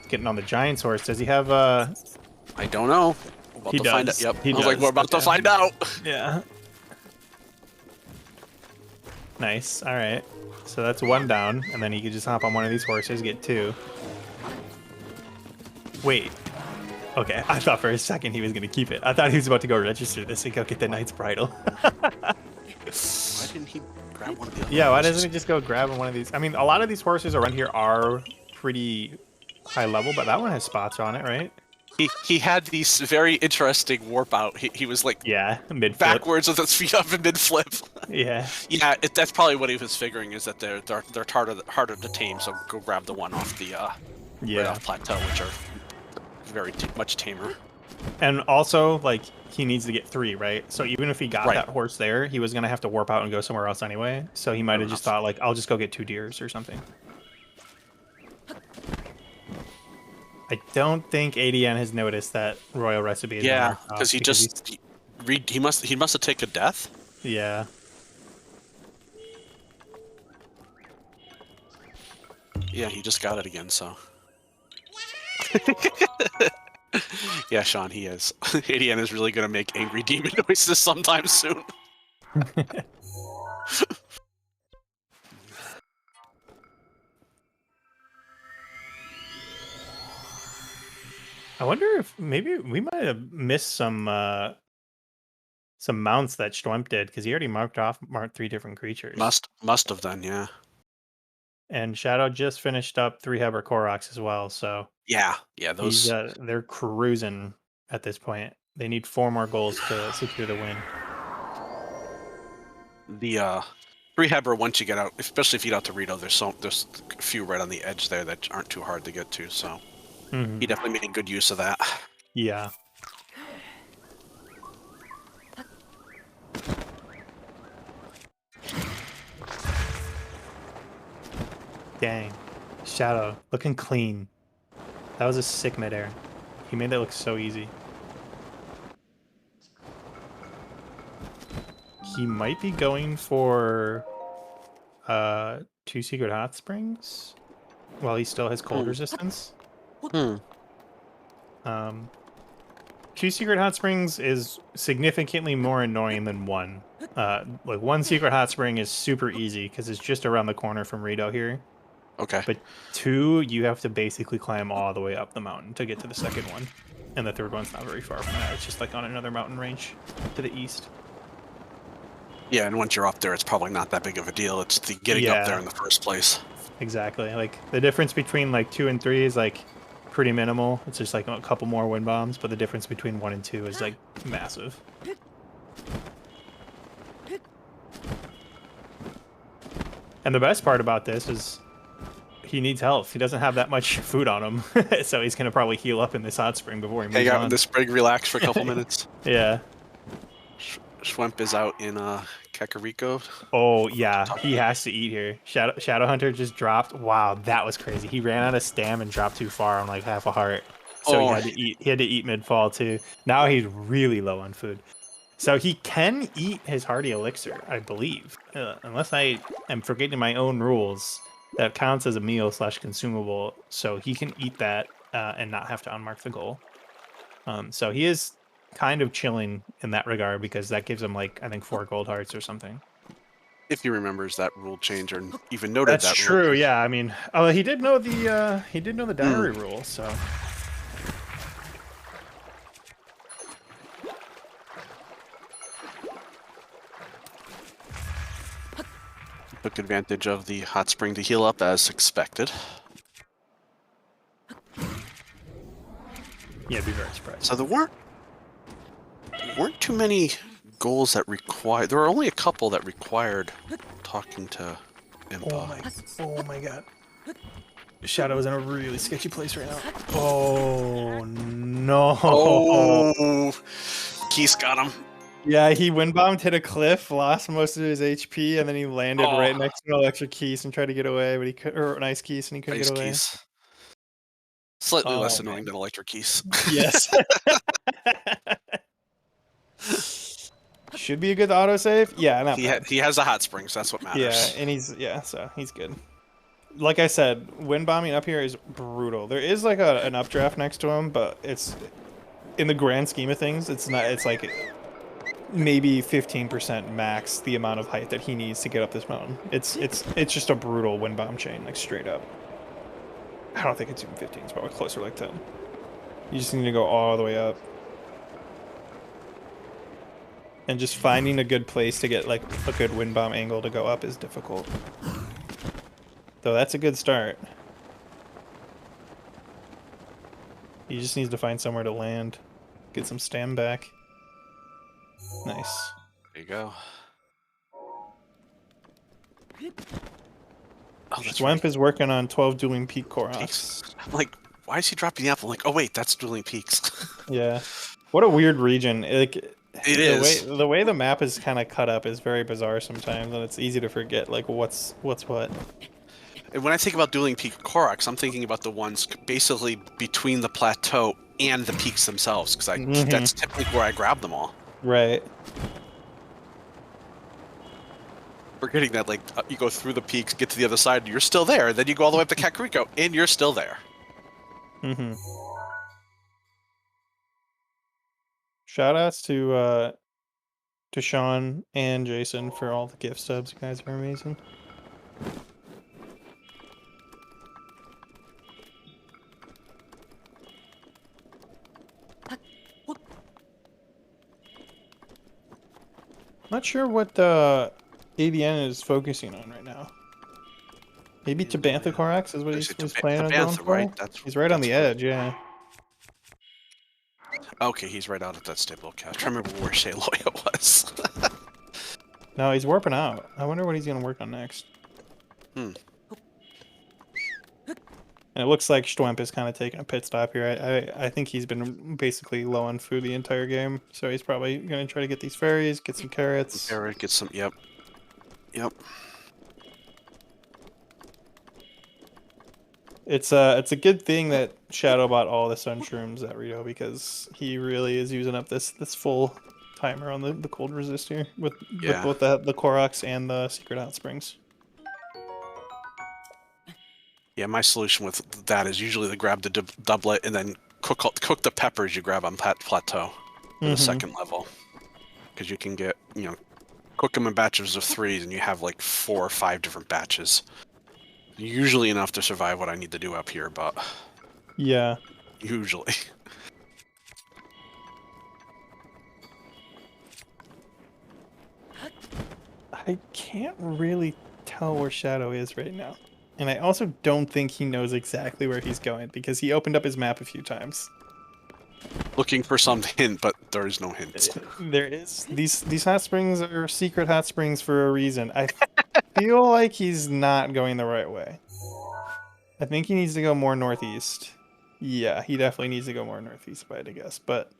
Getting on the Giant's horse. Does he have I don't know. We're about to find out. Yep. I was like, we're about to find out. Yeah. Nice. All right. So that's 1 down, and then he can just hop on one of these horses, get 2. Wait. Okay, I thought for a second he was going to keep it. I thought he was about to go register this and go get the Knight's Bridle. Why didn't he grab one of the other Yeah, why horses? doesn't he just go grab one of these? I mean, a lot of these horses around here are pretty high level, but that one has spots on it, right? He had these very interesting warp out. He was like mid-flip. backwards with his feet up and mid flip. Yeah. Yeah, that's probably what he was figuring, is that they're harder to tame. So go grab the one off the right off plateau, which are very much tamer. And also, like, he needs to get 3, right? So even if he got that horse there, he was gonna have to warp out and go somewhere else anyway. So he might have just thought, like, I'll just go get 2 deers or something. I don't think ADN has noticed that royal recipe is because he must have taken a death. Yeah. Yeah, he just got it again, so. Yeah, Sean, he is. ADN is really gonna make angry demon noises sometime soon. I wonder if maybe we might have missed some mounts that Stwemp did, because he already marked 3 different creatures. Must have done, yeah. And Shadow just finished up 3 Hebra Koroks as well, so yeah, those they're cruising at this point. They need 4 more goals to secure the win. The 3 Hebra, once you get out, especially if you get out to Rito, there's a few right on the edge there that aren't too hard to get to, so he definitely made good use of that. Yeah. Dang. Shadow, looking clean. That was a sick midair. He made that look so easy. He might be going for 2 secret hot springs while he still has cold resistance. Um, 2 secret hot springs is significantly more annoying than 1. Like 1 secret hot spring is super easy because it's just around the corner from Rito here. Okay. But 2, you have to basically climb all the way up the mountain to get to the second one. And the third one's not very far from that. It's just like on another mountain range to the east. Yeah, and once you're up there, it's probably not that big of a deal. It's the getting up there in the first place. Exactly. Like the difference between like 2 and 3 is like pretty minimal. It's just like a couple more wind bombs, but the difference between 1 and 2 is like massive. And the best part about this is he needs health. He doesn't have that much food on him, so he's gonna probably heal up in this hot spring before he moves Hang out on. in the spring, relax for a couple minutes. Yeah. Schwemp is out in Kakariko. Oh yeah, he has to eat here. Shadow Hunter just dropped. Wow, that was crazy. He ran out of stam and dropped too far on like half a heart, so he had to eat. He had to eat mid fall too. Now he's really low on food, so he can eat his hardy elixir, I believe, unless I am forgetting my own rules. That counts as a meal / consumable, so he can eat that and not have to unmark the goal. So he is kind of chilling in that regard because that gives him like I think 4 gold hearts or something. If he remembers that rule change or even noted That's that true. rule. Yeah, I mean, he did know the diary rule, so. Took advantage of the hot spring to heal up as expected. Yeah, be very surprised. So there weren't too many goals that required. There were only a couple that required talking to Impa. Oh my god. Shadow's in a really sketchy place right now. Oh no. Oh, Keith got him. Yeah, he wind bombed, hit a cliff, lost most of his HP, and then he landed right next to an electric Keith and tried to get away, but he could, or an ice Keith, and he couldn't get away. Slightly less annoying than electric Keith. Yes. Should be a good autosave. Yeah, not bad. He has the hot springs. That's what matters. Yeah, and so he's good. Like I said, wind bombing up here is brutal. There is like an updraft next to him, but it's in the grand scheme of things, it's not. It's like maybe 15% max the amount of height that he needs to get up this mountain. It's just a brutal wind bomb chain, like straight up. I don't think it's even 15. It's probably closer, like 10. You just need to go all the way up. And just finding a good place to get like a good wind bomb angle to go up is difficult. Though that's a good start. He just needs to find somewhere to land. Get some stam back. Nice. There you go. Oh, Swamp is working on 12 dueling peak Koroks. I'm like, why is he dropping the apple? I'm like, oh wait, that's dueling peaks. Yeah. What a weird region. Like, the way the map is kind of cut up is very bizarre sometimes, and it's easy to forget like what's what. And when I think about dueling peak Koroks, I'm thinking about the ones basically between the plateau and the peaks themselves, because that's typically where I grab them all. Right. Forgetting that, like, you go through the peaks, get to the other side, and you're still there. Then you go all the way up to Kakariko, and you're still there. Mm-hmm. Shoutouts to Sean and Jason for all the gift subs. You guys are amazing. Not sure what the ADN is focusing on right now. Maybe Tabantha Koroks is what he's planning on going for? Right? He's right on the edge, yeah. Okay, he's right out at that stable cache. I trying to remember where Shayloya was. No, he's warping out. I wonder what he's going to work on next. And it looks like Stwemp is kind of taking a pit stop here. I think he's been basically low on food the entire game, so he's probably going to try to get these fairies, get some carrots. Get some, yep. It's a good thing that Shadow bought all the sun shrooms at Rio because he really is using up this full timer on the cold resistor with Yeah. both the Koroks and the secret hot springs. Yeah, my solution with that is usually to grab the doublet and then cook the peppers you grab on plateau for the second level, because you can get cook them in batches of 3, and you have like 4 or 5 different batches. Usually enough to survive what I need to do up here, but Yeah. usually. I can't really tell where Shadow is right now. And I also don't think he knows exactly where he's going because he opened up his map a few times. Looking for some hint, but there is no hint. There is. These hot springs are secret hot springs for a reason. I feel like he's not going the right way. I think he needs to go more northeast. Yeah, he definitely needs to go more northeast, if I had to guess. But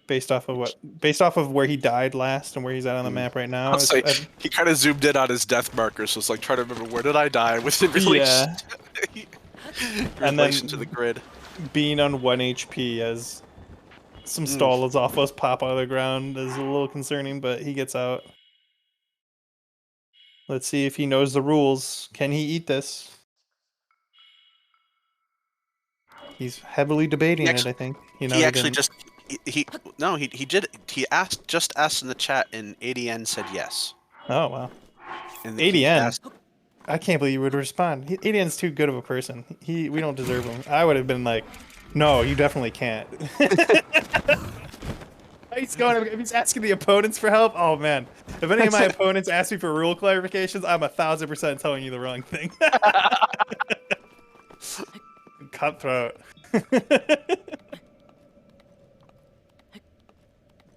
based off of where he died last and where he's at on the map right now, I'll say he kind of zoomed in on his death marker, so it's like trying to remember where did I die within relation, and relation then to the grid. Being on 1 HP as some Stalozophos pop out of the ground is a little concerning, but he gets out. Let's see if he knows the rules. Can he eat this? He's heavily debating it, I think. He actually just he asked in the chat, and ADN said yes. Oh wow. And ADN, I can't believe you would respond. ADN's too good of a person. We don't deserve him. I would have been like, no, you definitely can't. He's going. If he's asking the opponents for help, oh man. If any of my opponents ask me for rule clarifications, I'm 1000% telling you the wrong thing. Cutthroat.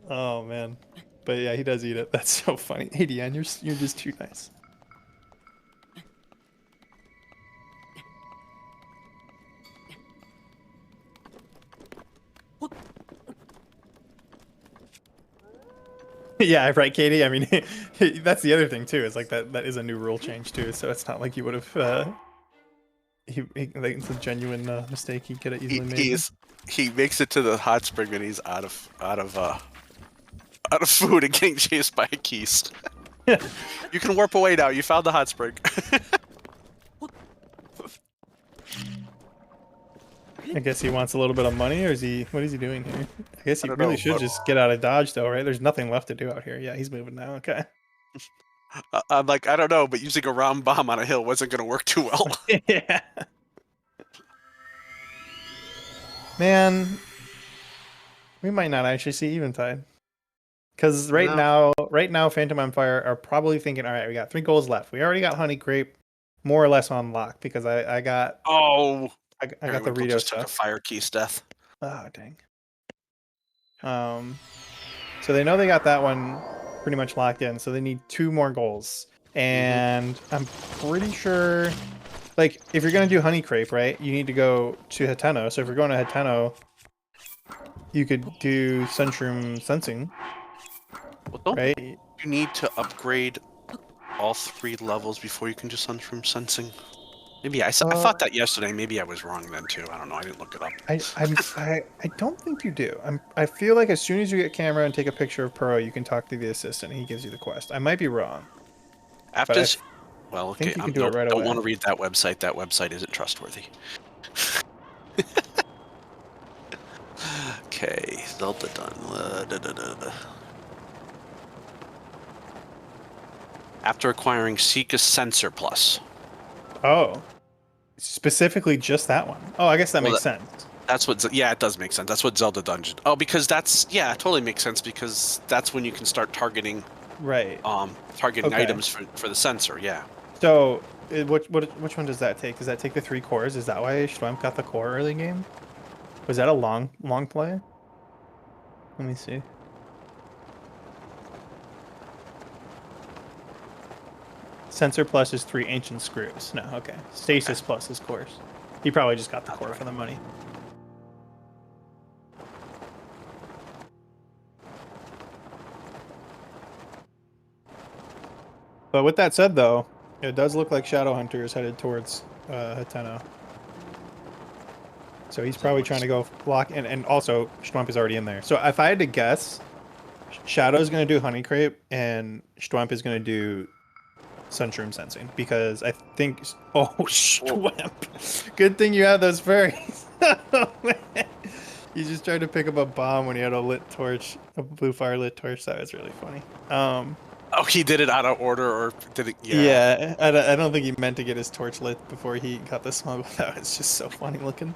Oh man. But yeah, he does eat it. That's so funny. ADN, you're just too nice. Yeah, right, Katie. I mean, that's the other thing too. Is like that is a new rule change too. So it's not like you would have. Like, it's a genuine mistake he could have easily made. He makes it to the hot spring and he's out of food and getting chased by a Keist. You can warp away now. You found the hot spring. I guess he wants a little bit of money, or what is he doing here? I guess he really should just get out of Dodge though, right? There's nothing left to do out here. Yeah, he's moving now. Okay. I'm like, I don't know, but using a round bomb on a hill wasn't going to work too well. Yeah. Man, we might not actually see Eventide. Because right now, Phantom Empire are probably thinking, all right, we got 3 goals left. We already got Honey Grape more or less on lock because I got... Oh! I got the Rito just stuff. took a fire Keist death. Oh, dang. So they know they got that one pretty much locked in, so they need 2 more goals. And I'm pretty sure, like, if you're going to do Honey Crepe, right, you need to go to Hateno. So if you're going to Hateno, you could do Sunshroom Sensing. Well, right? You need to upgrade all 3 levels before you can do Sunshroom Sensing. Maybe I thought that yesterday. Maybe I was wrong then too. I don't know. I didn't look it up. I don't think you do. I feel like as soon as you get camera and take a picture of Pro, you can talk to the assistant and he gives you the quest. I might be wrong. After well, okay, I don't want to read that website. That website isn't trustworthy. Okay, Zelda done. After acquiring Seek Sensor Plus. Oh. Specifically just that one. Oh, I guess that makes sense. That's what, yeah, it does make sense. That's what Zelda Dungeon. Oh, because it totally makes sense because that's when you can start targeting. Right. Targeting items for the sensor. Yeah. So, which one does that take? Does that take the 3 cores? Is that why Schwemp got the core early game? Was that a long play? Let me see. Sensor Plus is 3 ancient screws. No, okay. Stasis Plus is cores. He probably just got the core for the money. But with that said, though, it does look like Shadowhunter is headed towards Hateno. So he's probably trying to go block, and also Schwamp is already in there. So if I had to guess, Shadow's going to do Honey Crepe, and Schwamp is going to do Sunshroom Sensing, because I think... Oh, Schwamp! Good thing you have those fairies. Oh, man. You just tried to pick up a bomb when he had a lit torch, a blue fire lit torch. That was really funny. Oh, he did it out of order, or did it? Yeah, I don't think he meant to get his torch lit before he got the smuggle. That was just so funny looking.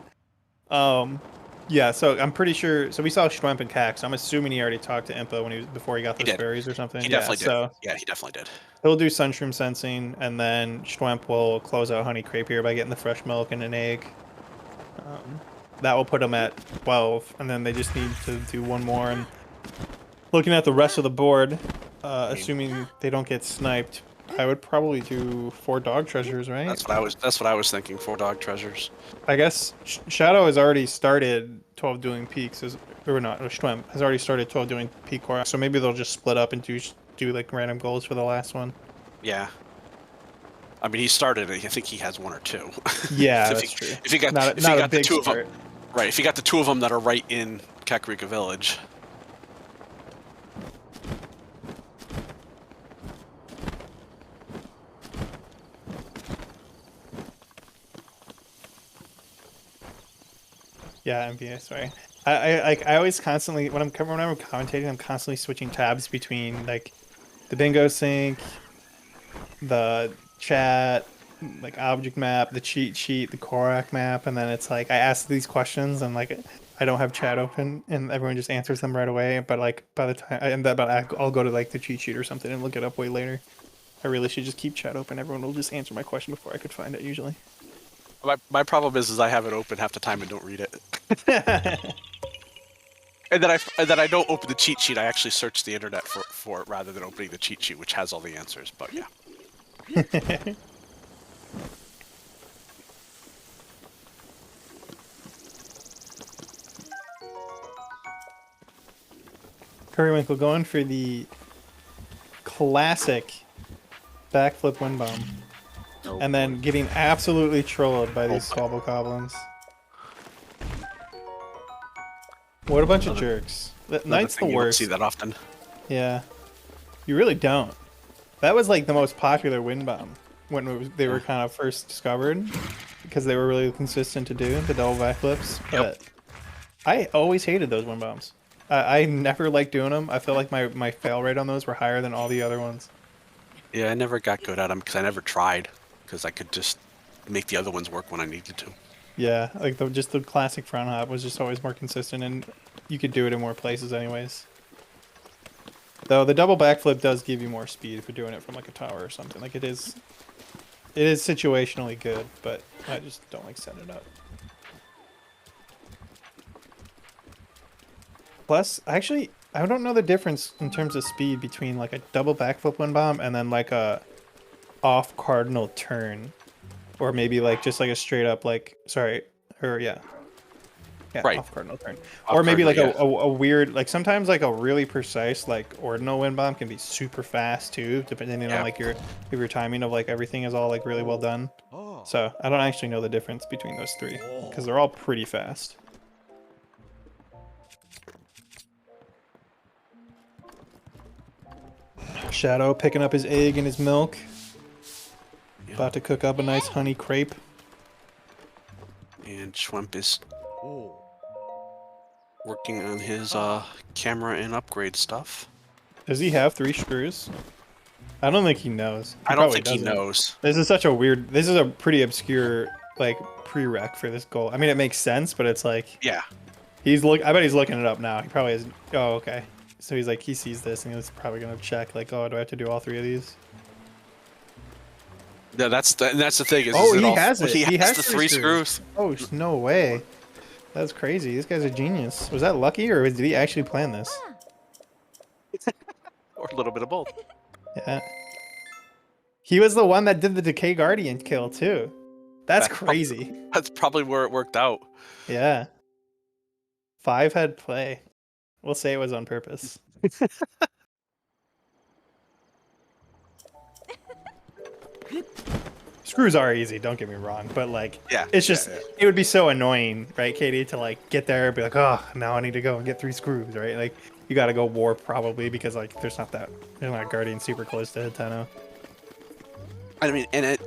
Yeah, so I'm pretty sure. So we saw Schwamp and Cax. So I'm assuming he already talked to Impa before he got those fairies or something. He Yeah, definitely so did. Yeah, he definitely did. he'll do Sunshroom Sensing, and then Schwamp will close out Honey Crepe here by getting the fresh milk and an egg. That will put him at 12, and then they just need to do one more. And looking at the rest of the board, assuming they don't get sniped, I would probably do 4 dog treasures, right? That's what I was thinking. 4 dog treasures. I guess Shadow has already started 12 doing peaks, or not? Schwamp has already started 12 doing peak core, so maybe they'll just split up and do like random goals for the last one. Yeah. I mean, he started. I think he has 1 or 2. Yeah, that's true. If he got the 2 of them, right? If you got the 2 of them that are right in Kakariko Village. Yeah, NBA. Sorry, I always constantly when I'm commentating, I'm constantly switching tabs between like the bingo sync, the chat, like object map, the cheat sheet, the Korak map, and then it's like I ask these questions and like I don't have chat open and everyone just answers them right away. But like by the time I'll go to like the cheat sheet or something and look it up way later. I really should just keep chat open. Everyone will just answer my question before I could find it usually. My problem is I have it open half the time and don't read it. And then I don't open the cheat sheet. I actually search the internet for it rather than opening the cheat sheet, which has all the answers. But yeah. Currywinkle going for the classic backflip wind bomb. And then getting absolutely trolled by these Swabble Goblins. What a bunch of jerks. Knight's the worst. You don't see that often. Yeah. You really don't. That was like the most popular wind bomb when they were kind of first discovered. Because they were really consistent to do, the double backflips. But I always hated those wind bombs. I never liked doing them. I feel like my fail rate on those were higher than all the other ones. Yeah, I never got good at them because I never tried. Because I could just make the other ones work when I needed to. Yeah, like just the classic front hop was just always more consistent, and you could do it in more places anyways. Though the double backflip does give you more speed if you're doing it from like a tower or something. Like it is situationally good, but I just don't like setting it up. Plus, actually, I don't know the difference in terms of speed between like a double backflip wind bomb and then like a off cardinal turn, or maybe like just like a straight up like right, off cardinal turn, or maybe like a weird like sometimes like a really precise like ordinal wind bomb can be super fast too, depending on like if your timing of like everything is all like really well done. So I don't actually know the difference between those 3 because they're all pretty fast. Shadow picking up his egg and his milk. About to cook up a nice honey crepe. And Schwamp is working on his camera and upgrade stuff. Does he have 3 screws? I don't think he knows. I don't think he knows. This is a pretty obscure like prereq for this goal. I mean, it makes sense, but it's like yeah. I bet he's looking it up now. He probably is. Oh, okay. So he's like he sees this and he's probably gonna check like, oh, do I have to do all 3 of these? Yeah, that's the thing. He has it. He has the 3 screws. Oh, no way. That's crazy. This guy's a genius. Was that lucky, or did he actually plan this? Or a little bit of both. Yeah. He was the one that did the Decay Guardian kill, too. That's crazy. That's probably where it worked out. Yeah. 5-head play. We'll say it was on purpose. screws are easy. Don't get me wrong, but like, Yeah, it's just yeah. it would be so annoying, right, Katie, to like get there and be like, oh, now I need to go and get 3 screws, right? Like, you got to go warp probably because like there's not guardian super close to Hiteno. I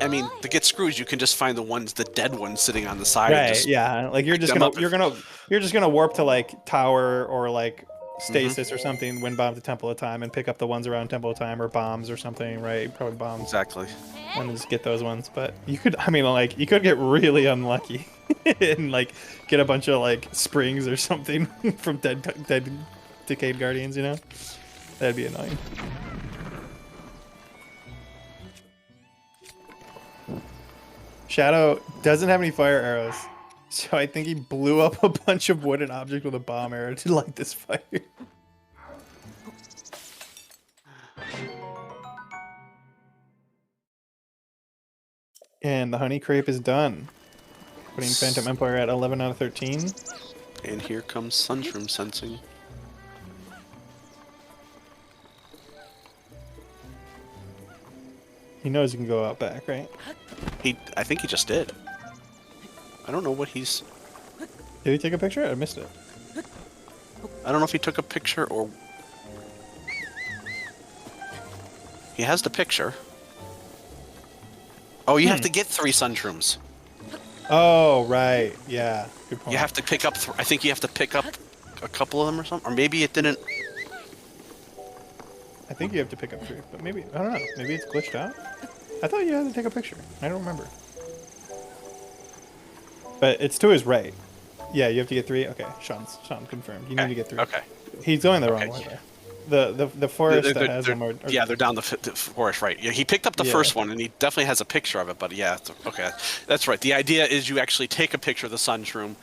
mean, to get screws, you can just find the dead ones sitting on the side and Right? just Yeah. Like pick them up. you're just gonna warp to like tower or like Mhm. stasis or something, win bomb to Temple of Time, and pick up the ones around Temple of Time or bombs or something, right? Probably bombs. Exactly. And just get those ones. But you could, I mean, like you could get really unlucky and like get a bunch of like springs or something from dead decayed guardians. You know, that'd be annoying. Shadow doesn't have any fire arrows, so I think he blew up a bunch of wooden objects with a bomb arrow to light this fire. And the honey crepe is done. Putting Phantom Empire at 11 out of 13. And here comes Sunshroom Sensing. He knows he can go out back, right? I think he just did. I don't know what he's... Did he take a picture? I missed it. I don't know if he took a picture or... He has the picture. Oh, you have to get 3 Sunshrooms. Oh, right. Yeah. Good point. You have to pick up... I think you have to pick up a couple of them or something. Or maybe it didn't... I think you have to pick up 3, but maybe... I don't know. Maybe it's glitched out? I thought you had to take a picture. I don't remember. But it's to his right. Yeah, you have to get 3? Okay, Sean confirmed. You need to get 3. Okay. He's going the wrong way, though. The forest that has them are... Yeah, they're down the forest, right. Yeah, he picked up the first one, and he definitely has a picture of it, but yeah, okay. That's right. The idea is you actually take a picture of the Sunshroom,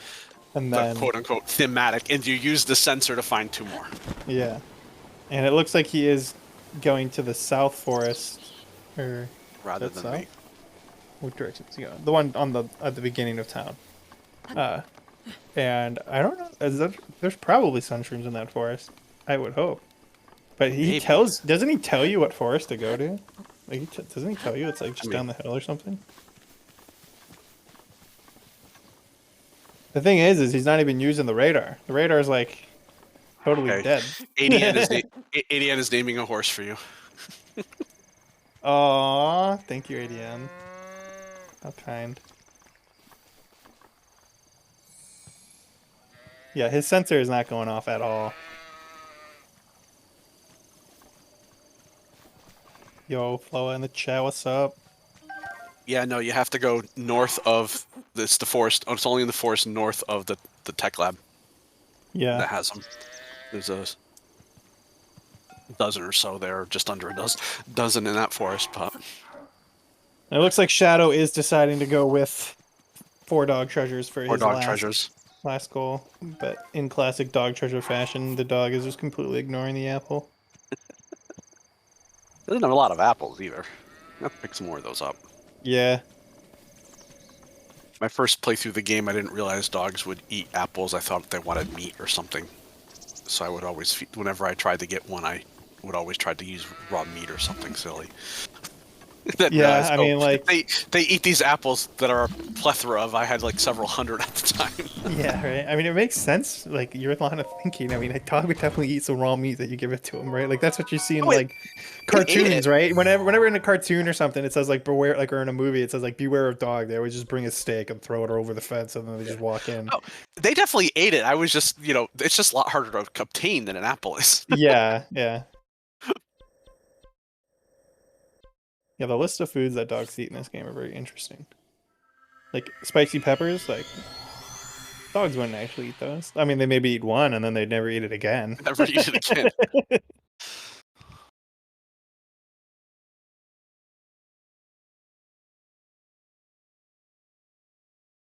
and then, the quote-unquote thematic, and you use the sensor to find 2 more. Yeah. And it looks like he is going to the south forest, or... Rather than south? me. What direction is he going? The one on at the beginning of town. And I don't know. There's probably sunshrooms in that forest. I would hope. But doesn't he tell you what forest to go to? Like, doesn't he tell you it's like just down the hill or something? The thing is he's not even using the radar. The radar is like totally dead. ADN is naming a horse for you. Aww, thank you, ADN. How kind. Yeah, his sensor is not going off at all. Yo, Floa in the chat, what's up? Yeah, no, you have to go north of the forest. Oh, it's only in the forest north of the tech lab. Yeah. That has them. There's a dozen or so there, just under a dozen in that forest, but... It looks like Shadow is deciding to go with 4 dog treasures for his last goal. But in classic dog treasure fashion, the dog is just completely ignoring the apple. Doesn't have a lot of apples either. I'll pick some more of those up. Yeah. My first playthrough of the game, I didn't realize dogs would eat apples. I thought they wanted meat or something. So I would always, whenever I tried to get one, I would always try to use raw meat or something silly. Yeah, I mean, like... They eat these apples that are a plethora of. I had like several hundred at the time. Yeah, right? I mean, it makes sense, like, your line of thinking. I mean, a dog would definitely eat some raw meat that you give it to him, right? Like, that's what you see in, like, cartoons, right? Whenever in a cartoon or something, it says, like, beware, like, or in a movie, it says, like, beware of dog. They always just bring a steak and throw it over the fence, and then they just walk in. Oh, they definitely ate it. I was just, it's just a lot harder to obtain than an apple is. Yeah, yeah. Yeah, the list of foods that dogs eat in this game are very interesting. Like, spicy peppers, like, dogs wouldn't actually eat those. I mean, they maybe eat one, and then they'd never eat it again. Never eat it again.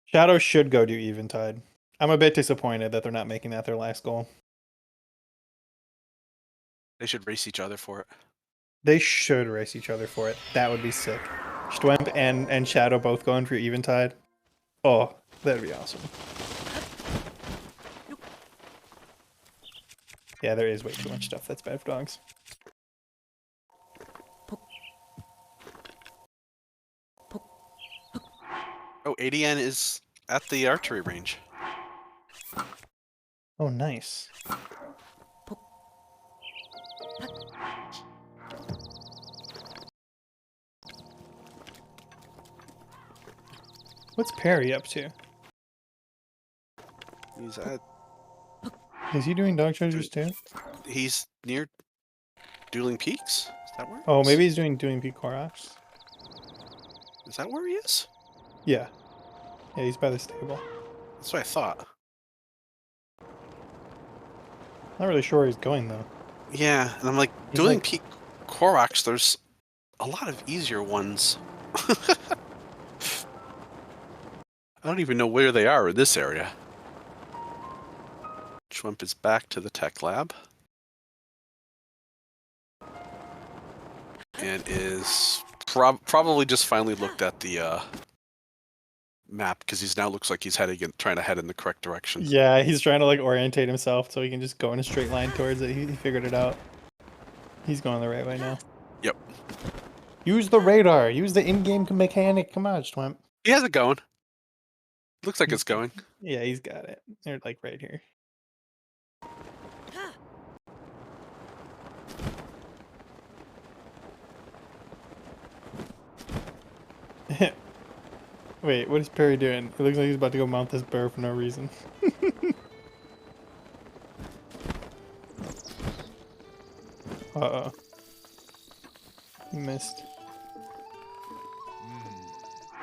Shadow should go do Eventide. I'm a bit disappointed that they're not making that their last goal. They should race each other for it. They should race each other for it. That would be sick. Stwemp and Shadow both going for Eventide. Oh, that'd be awesome. Yeah, there is way too much stuff that's bad for dogs. Oh, ADN is at the archery range. Oh, nice. What's Peri up to? He's at. Is he doing dog treasures too? He's near Dueling Peaks. Is that where? Oh, maybe he's doing Peak Koroks. Is that where he is? Yeah. Yeah, he's by the stable. That's what I thought. Not really sure where he's going though. Yeah, and I'm like, He's Dueling like- Peak Koroks, there's a lot of easier ones. I don't even know where they are in this area. Schwemp is back to the tech lab. And is probably just finally looked at the map, because he's now looks like he's trying to head in the correct direction. Yeah, he's trying to like orientate himself so he can just go in a straight line towards it. He figured it out. He's going the right way now. Yep. Use the radar. Use the in-game mechanic. Come on, Schwemp. He has it going. Looks like it's going. Yeah, he's got it. They're like right here. Wait, what is Peri doing? It looks like he's about to go mount this bear for no reason. Uh-oh. He missed.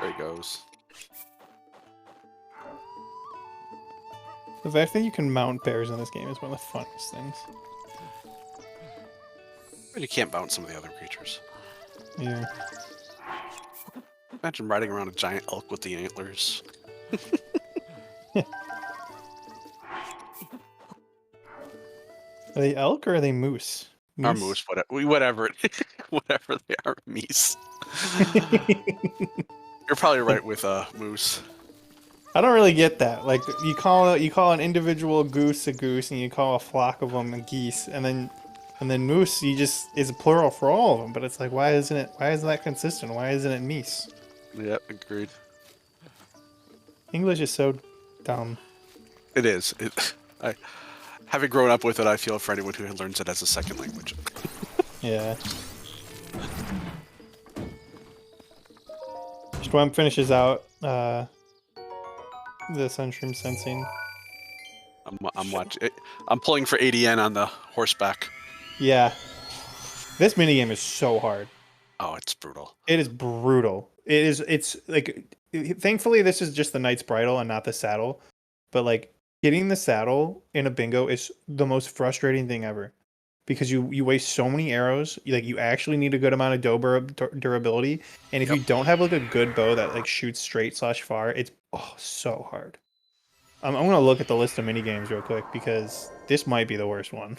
There he goes. The fact that you can mount bears in this game is one of the funnest things. But you can't bounce some of the other creatures. Yeah. Imagine riding around a giant elk with the antlers. Are they elk or are they moose? Or moose, whatever. Whatever they are, meese. You're probably right with moose. I don't really get that. Like you call an individual goose a goose, and you call a flock of them a geese, and then moose is a plural for all of them. But it's like, why isn't that consistent? Why isn't it meese? Yeah, agreed. English is so dumb. It is. Having grown up with it, I feel for anyone who learns it as a second language. Yeah. Schwemp finishes out the Sunshroom sensing. I'm watching. I'm pulling for ADN on the horseback. Yeah. This minigame is so hard. Oh, it's brutal. It is brutal. It's like, thankfully this is just the knight's bridle and not the saddle. But like getting the saddle in a bingo is the most frustrating thing ever. Because you waste so many arrows. You actually need a good amount of durability. And if you don't have like a good bow that like shoots straight / far, it's so hard. I'm gonna look at the list of minigames real quick because this might be the worst one.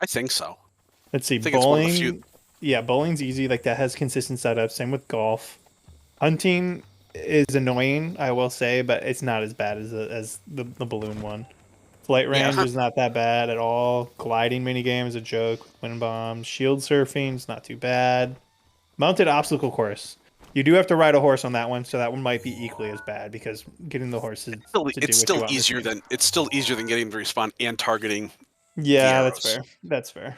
I think so. Let's see, I think it's one of the bowling. few. Yeah, bowling's easy. Like that has consistent setup. Same with golf. Hunting is annoying, I will say, but it's not as bad as the balloon one. Flight range is not that bad at all. Gliding minigame is a joke with wind bombs. Shield surfing is not too bad. Mounted obstacle course. You do have to ride a horse on that one, so that one might be equally as bad because getting the horses It's still easier than getting to respawn and targeting. Yeah, that's fair. That's fair.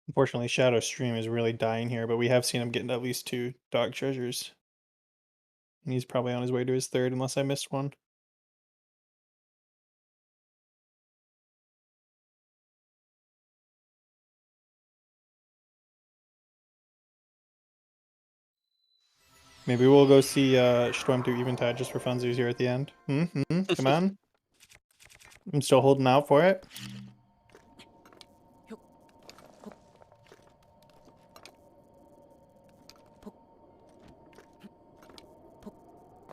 Unfortunately, Shadow Stream is really dying here, but we have seen him getting at least 2 dog treasures. And he's probably on his way to his 3rd, unless I missed one. Maybe we'll go see Schwem do Eventide just for funsies here at the end. Come on. I'm still holding out for it.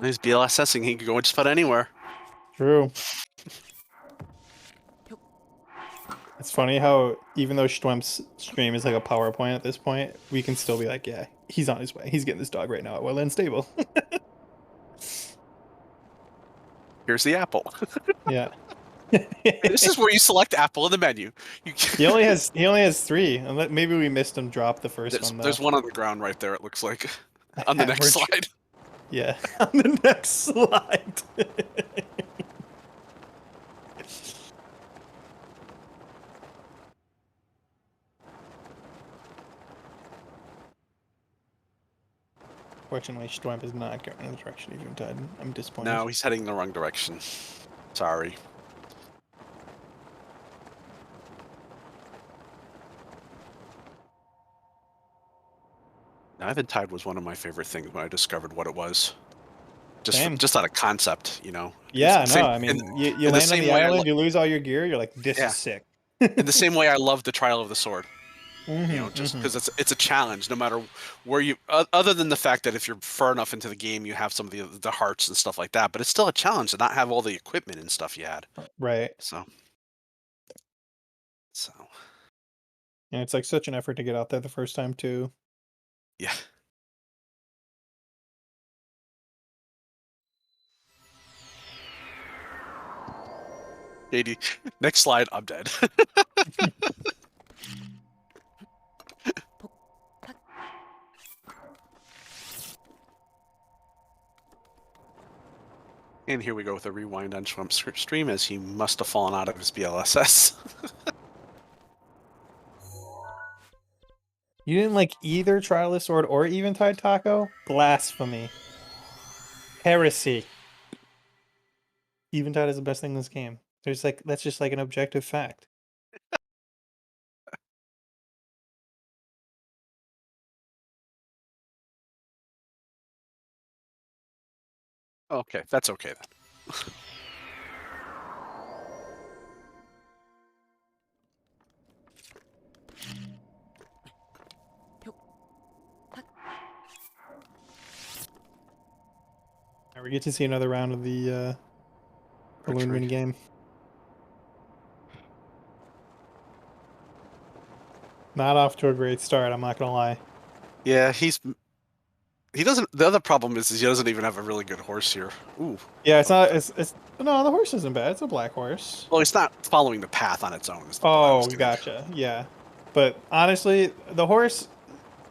He's BLSSing. He could go just about anywhere. True. It's funny how even though Schwemp's stream is like a PowerPoint at this point, we can still be like, yeah, he's on his way. He's getting this dog right now at Wetland Stable. Here's the apple. Yeah. This is where you select Apple in the menu. You he only has 3. Maybe we missed him drop the first one though. there's one on the ground right there. It looks like on the next slide. Yeah, on the next slide. Fortunately, Storm is not going in the direction of Untitled. I'm disappointed. No, he's heading the wrong direction. Sorry. Eventide was one of my favorite things when I discovered what it was. Just out of concept, you know. Yeah, no, I mean, you land on the island, you lose all your gear, you're like, this is sick. In the same way I love the Trial of the Sword. You know, just because it's a challenge, no matter where you. Other than the fact that if you're far enough into the game, you have some of the hearts and stuff like that, but it's still a challenge to not have all the equipment and stuff you had. Right. So. And it's like such an effort to get out there the first time too. Yeah. JD, next slide, I'm dead. And here we go with a rewind on Schwump's stream as he must have fallen out of his BLSS. You didn't like either Trial of the Sword or Eventide Taco? Blasphemy. Heresy. Eventide is the best thing in this game. That's just like an objective fact. Okay, that's okay then. Now we get to see another round of the balloon mini game. Not off to a great start, I'm not gonna lie. Yeah, he doesn't. The other problem is he doesn't even have a really good horse here. Ooh. Yeah, it's not. It's no, the horse isn't bad. It's a black horse. Well, it's not following the path on its own. Oh, gotcha. Yeah, but honestly, the horse,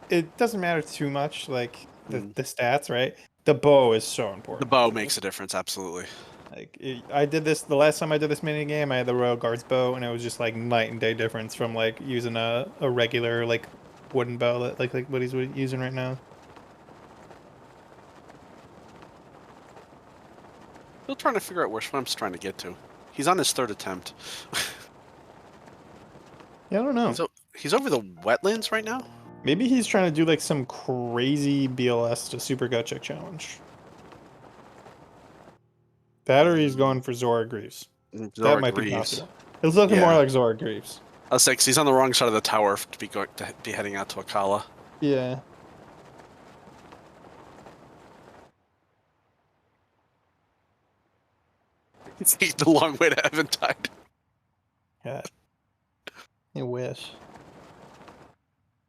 it doesn't matter too much. Like the stats, right? The bow is so important. The bow makes a difference, absolutely. Like I did this the last time I did this mini game. I had the Royal Guards bow, and it was just like night and day difference from like using a regular like wooden bow that like what he's using right now. Still trying to figure out where Schwemp's trying to get to. He's on his 3rd attempt. Yeah, I don't know. He's over the wetlands right now? Maybe he's trying to do like some crazy BLS to Super Gut Check challenge. That or he's going for Zora Greaves. That might be possible. It's looking more like Zora Greaves. I was like, 'cause he's on the wrong side of the tower to be heading out to Akala. Yeah. He's taking the long way to Eventide. Yeah. I wish.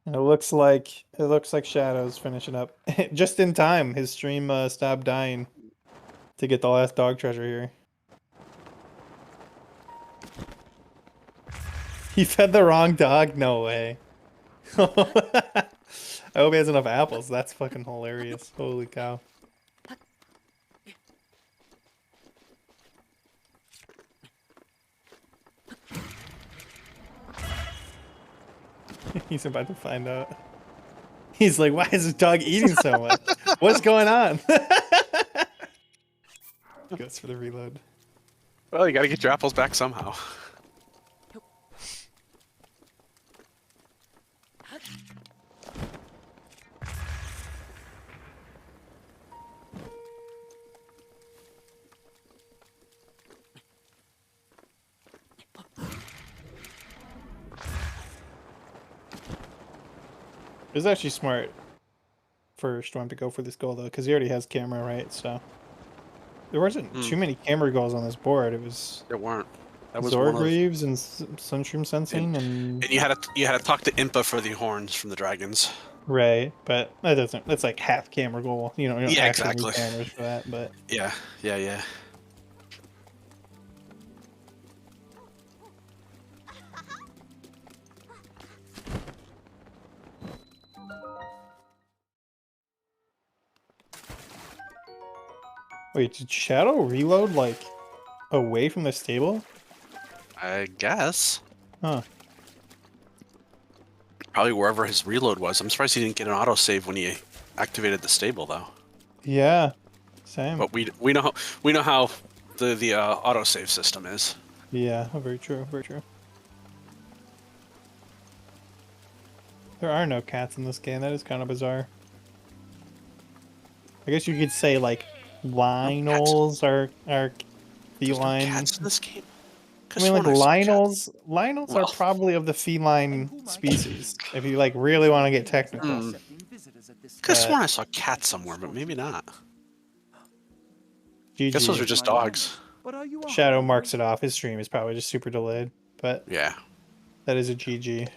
And it looks like Shadow's finishing up just in time. His stream stopped dying to get the last dog treasure here. He fed the wrong dog? No way. I hope he has enough apples. That's fucking hilarious. Holy cow. He's about to find out. He's like, why is this dog eating so much? What's going on? Goes for the reload. Well, you gotta get your apples back somehow. It was actually smart for Storm to go for this goal, though, because he already has camera, right? So there wasn't too many camera goals on this board. It was there weren't. That was Zora Greaves and Sunstream Sensing, and you had to talk to Impa for the horns from the dragons. Right, but that doesn't. That's like half camera goal. You know, yeah, exactly. Cameras for that, but yeah. Wait, did Shadow reload like away from the stable? I guess. Huh. Probably wherever his reload was. I'm surprised he didn't get an autosave when he activated the stable, though. Yeah. Same. But we know how the autosave system is. Yeah, very true, very true. There are no cats in this game. That is kind of bizarre. I guess you could say like Lionels are feline. No cats in this game. I mean, like Lionels are probably of the feline species. If you like really want to get technical. Could have sworn I saw cats somewhere, but maybe not. GG. Guess those are just dogs. Shadow marks it off. His stream is probably just super delayed, but yeah, that is a GG.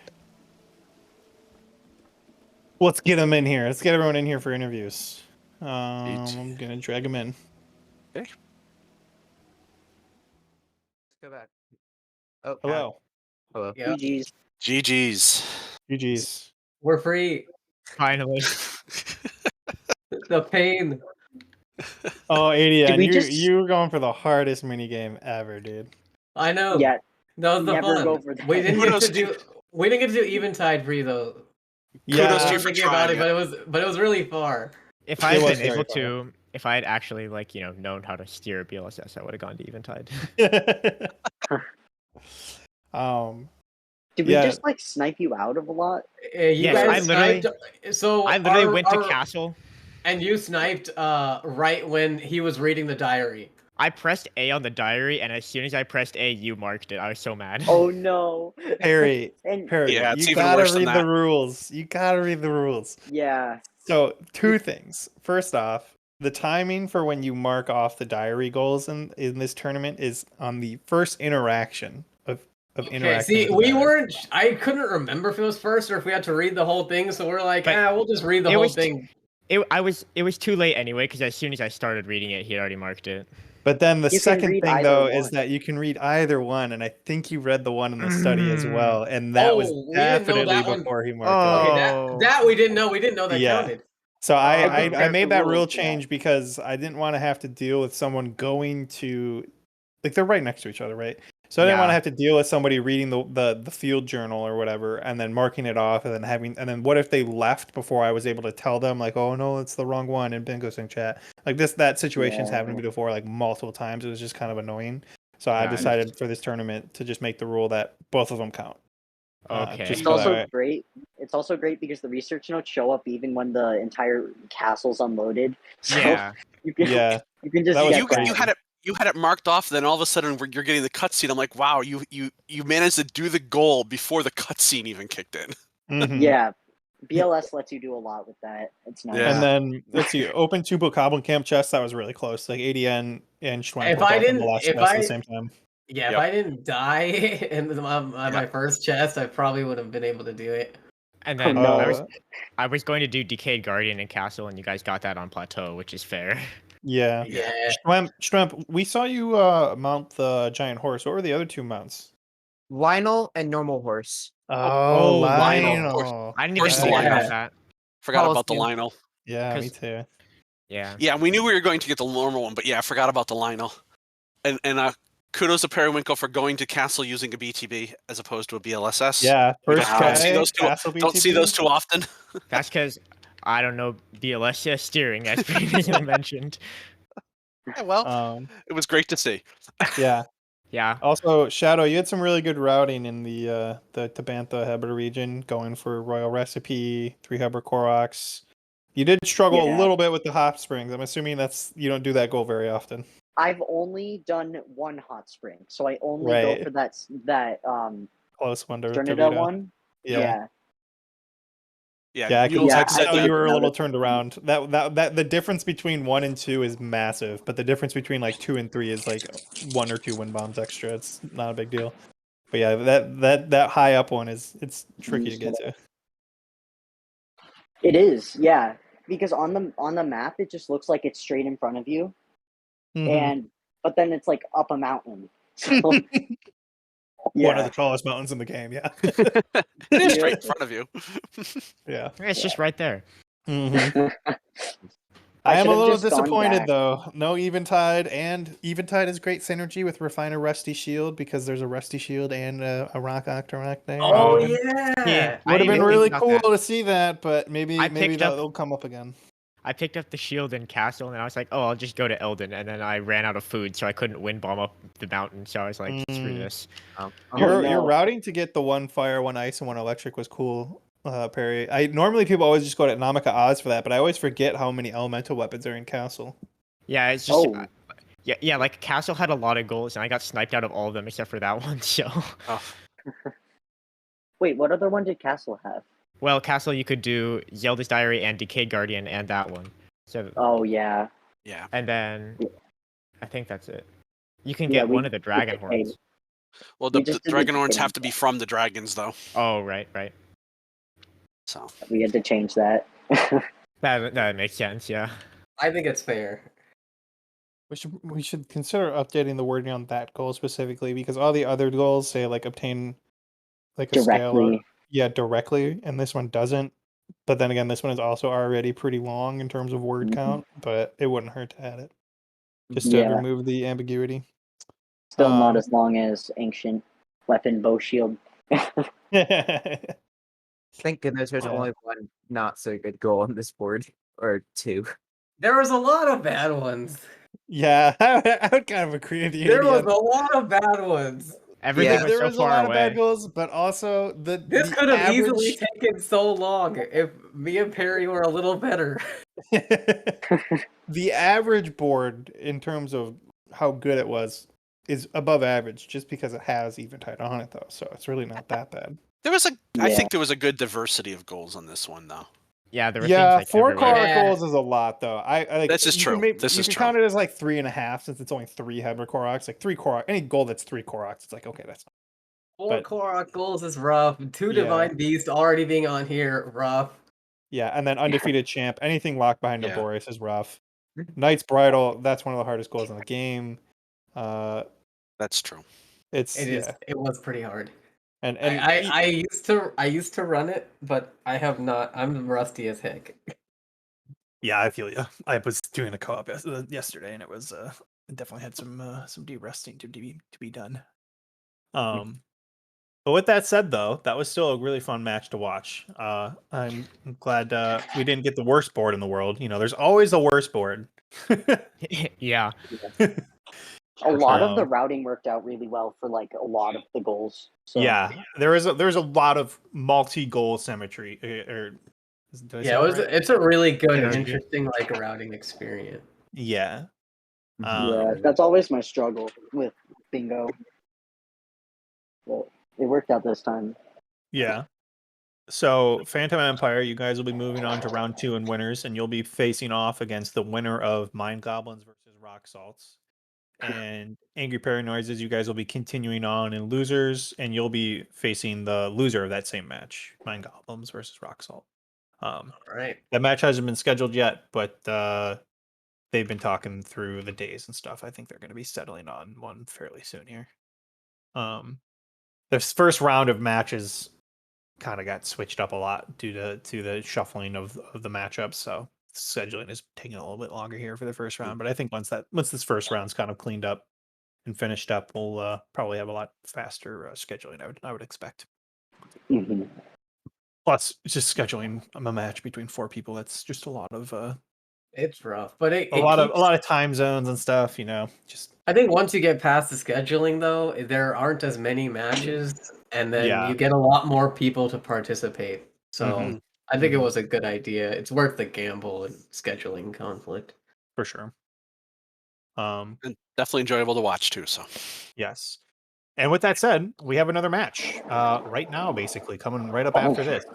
Let's get him in here. Let's get everyone in here for interviews. I'm gonna drag him in. Okay. Let's go back. Oh, hello. Hello. Yeah. GG's. GG's. We're free. Finally. The pain. Oh, ADN, you were going for the hardest minigame ever, dude. I know. Yeah. That was the Never fun. go for that. We didn't get to do Eventide free though. Yeah. Kudos to I you was for thinking about trying it, but it was really far. If I had It was been able very to, if I had actually known how to steer a BLSS, I would have gone to Eventide. Did we just like snipe you out of a lot? You Yes, guys I literally went to castle. And you sniped right when he was reading the diary. I pressed A on the diary, and as soon as I pressed A, you marked it. I was so mad. Oh no. Perry, Yeah, it's you even gotta worse than read the that. rules. You gotta read the rules. Yeah. So, two things. First off, the timing for when you mark off the diary goals in this tournament is on the first interaction of interacting. See, we weren't. I couldn't remember if it was first or if we had to read the whole thing. So we're like, we'll just read the whole thing. It was too late anyway, because as soon as I started reading it, he had already marked it. But then the second thing, though, is one. that you can read either one, and I think you read the one in the study as well, and that was definitely before he marked it. Okay, that we didn't know. We didn't know that counted. So I made that rule change because I didn't want to have to deal with someone going to, like, they're right next to each other, right? So I didn't want to have to deal with somebody reading the field journal or whatever, and then marking it off, and then what if they left before I was able to tell them, like, oh no, it's the wrong one in Bingothon chat. Like that situation's happened to me before, like multiple times. It was just kind of annoying. So I decided for this tournament to just make the rule that both of them count. Okay. It's also great. It's also great because the research notes show up even when the entire castle's unloaded. So you can just you had it marked off, then all of a sudden you're getting the cutscene. I'm like, wow, you managed to do the goal before the cutscene even kicked in. Mm-hmm. Yeah, BLS lets you do a lot with that. It's nice. And then let's see, open 2 Goblin Camp chests. That was really close. Like ADN and Schwank If I didn't, at the same time. Yeah, if I didn't die in my first chest, I probably would have been able to do it. And then I was going to do Decayed Guardian and Castle, and you guys got that on Plateau, which is fair. Yeah. Shwemp, we saw you mount the giant horse. What were the other 2 mounts? Lionel and normal horse. Oh, Lionel. I didn't even think about that. Forgot about the Lionel. Yeah, me too. Yeah. Yeah, we knew we were going to get the normal one, but yeah, I forgot about the Lionel. And kudos to Periwinkle for going to Castle using a BTB as opposed to a BLSS. Yeah, first don't see those too often. That's because I don't know BLSS steering, as previously mentioned. Yeah, well, it was great to see. Yeah. Yeah. Also, Shadow, you had some really good routing in the Tabantha Heber region, going for Royal Recipe, 3 Heber Koroks. You did struggle a little bit with the hot springs. I'm assuming you don't do that goal very often. I've only done 1 hot spring, so I only go for that close one to Trinidad one. Yeah. I know you were a little turned around. That the difference between 1 and 2 is massive, but the difference between like 2 and 3 is like 1 or 2 wind bombs extra. It's not a big deal. But yeah, that high up one it's tricky to get to. It is, yeah, because on the map it just looks like it's straight in front of you, but then it's like up a mountain. So, one of the tallest mountains in the game. Yeah, it is straight in front of you. Yeah, it's just right there. Mm-hmm. I am a little disappointed though. No Eventide, and Eventide is great synergy with Refiner Rusty Shield because there's a Rusty Shield and a Rock Octorok there. Oh yeah, would have been really cool to see that, but maybe that'll come up again. I picked up the shield in Castle, and I was like, oh, I'll just go to Elden, and then I ran out of food, so I couldn't wind bomb up the mountain. So I was like, screw this. Your routing to get the one fire, one ice, and one electric was cool. Peri. Normally people always just go to Namaka Oz for that, but I always forget how many elemental weapons are in Castle. Yeah, it's just yeah. Like Castle had a lot of goals, and I got sniped out of all of them except for that one. So. Wait, what other one did Castle have? Well, Castle, you could do Zelda's Diary and Decayed Guardian and that one. So. Oh yeah. Yeah. And then, I think that's it. You can get one of the Dragon Horns. Well, the Dragon Horns have to be from the dragons, though. Oh, right. So we had to change that. that makes sense, yeah. I think it's fair. We should consider updating the wording on that goal specifically because all the other goals say like obtain like a directly. Scale directly, and this one doesn't. But then again, this one is also already pretty long in terms of word count, but it wouldn't hurt to add it. Just to remove the ambiguity. Still not as long as Ancient Weapon Bow Shield. Thank goodness there's only one not so good goal on this board. Or two. There was a lot of bad ones. Yeah, I would kind of agree with you. There was a lot of bad ones. Everything was there so was far a lot away. of bad goals, but also this could have easily taken so long if me and Peri were a little better. The average board in terms of how good it was is above average just because it has Eventide on it though, so it's really not that bad. I think there was a good diversity of goals on this one though. Yeah, there were things like 4 Korok goals is a lot though. I like this is true. You can count it as like 3.5 since it's only 3 Heber Koroks. Like 3 Korok, any goal that's 3 Koroks, it's like okay, that's 4 Korok goals is rough. 2 Divine Beast already being on here, rough. Yeah, and then Undefeated Champ, anything locked behind a Boris is rough. Knight's Bridal, that's one of the hardest goals in the game. That's true. It was pretty hard. And I used to run it, but I have not. I'm rusty as heck. Yeah, I feel you. I was doing a co-op yesterday, and it was it definitely had some de-rusting to be done. But with that said, though, that was still a really fun match to watch. I'm glad we didn't get the worst board in the world. You know, there's always the worst board. Yeah. A lot of the routing worked out really well for like a lot of the goals. So. Yeah, there's a lot of multi-goal symmetry. It's a really good, interesting like routing experience. Yeah. That's always my struggle with bingo. But it worked out this time. Yeah. So Phantom Empire, you guys will be moving on to round 2 and winners, and you'll be facing off against the winner of Mind Goblins versus Rock Salts. And Angry Paranoises, you guys will be continuing on in losers, and you'll be facing the loser of that same match, Mind Goblins versus Rock Salt. Right. That match hasn't been scheduled yet, but they've been talking through the days and stuff. I think they're going to be settling on one fairly soon here. This first round of matches kind of got switched up a lot due to the shuffling of the matchups, so scheduling is taking a little bit longer here for the first round. But I think once this first round's kind of cleaned up and finished up, we'll probably have a lot faster scheduling. I would expect. Mm-hmm. Plus, just scheduling a match between 4 people, that's just a lot of it's rough, but a lot of time zones and stuff. You know, just I think once you get past the scheduling, though, there aren't as many matches, and then you get a lot more people to participate. So I think it was a good idea. It's worth the gamble and scheduling conflict for sure. And definitely enjoyable to watch too. So yes. And with that said, we have another match right now, basically coming right up after this.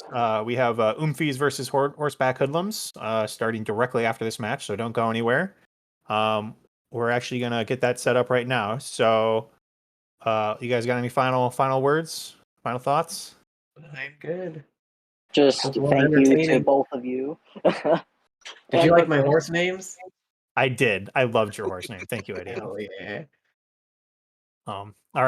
We have Oomphies versus Horseback Hoodlums starting directly after this match, so don't go anywhere. We're actually gonna get that set up right now. So, you guys got any final words, final thoughts? I'm good. Just thank you to both of you. Did you like my horse names? I did. I loved your horse name. Thank you, Eddie. Oh yeah. All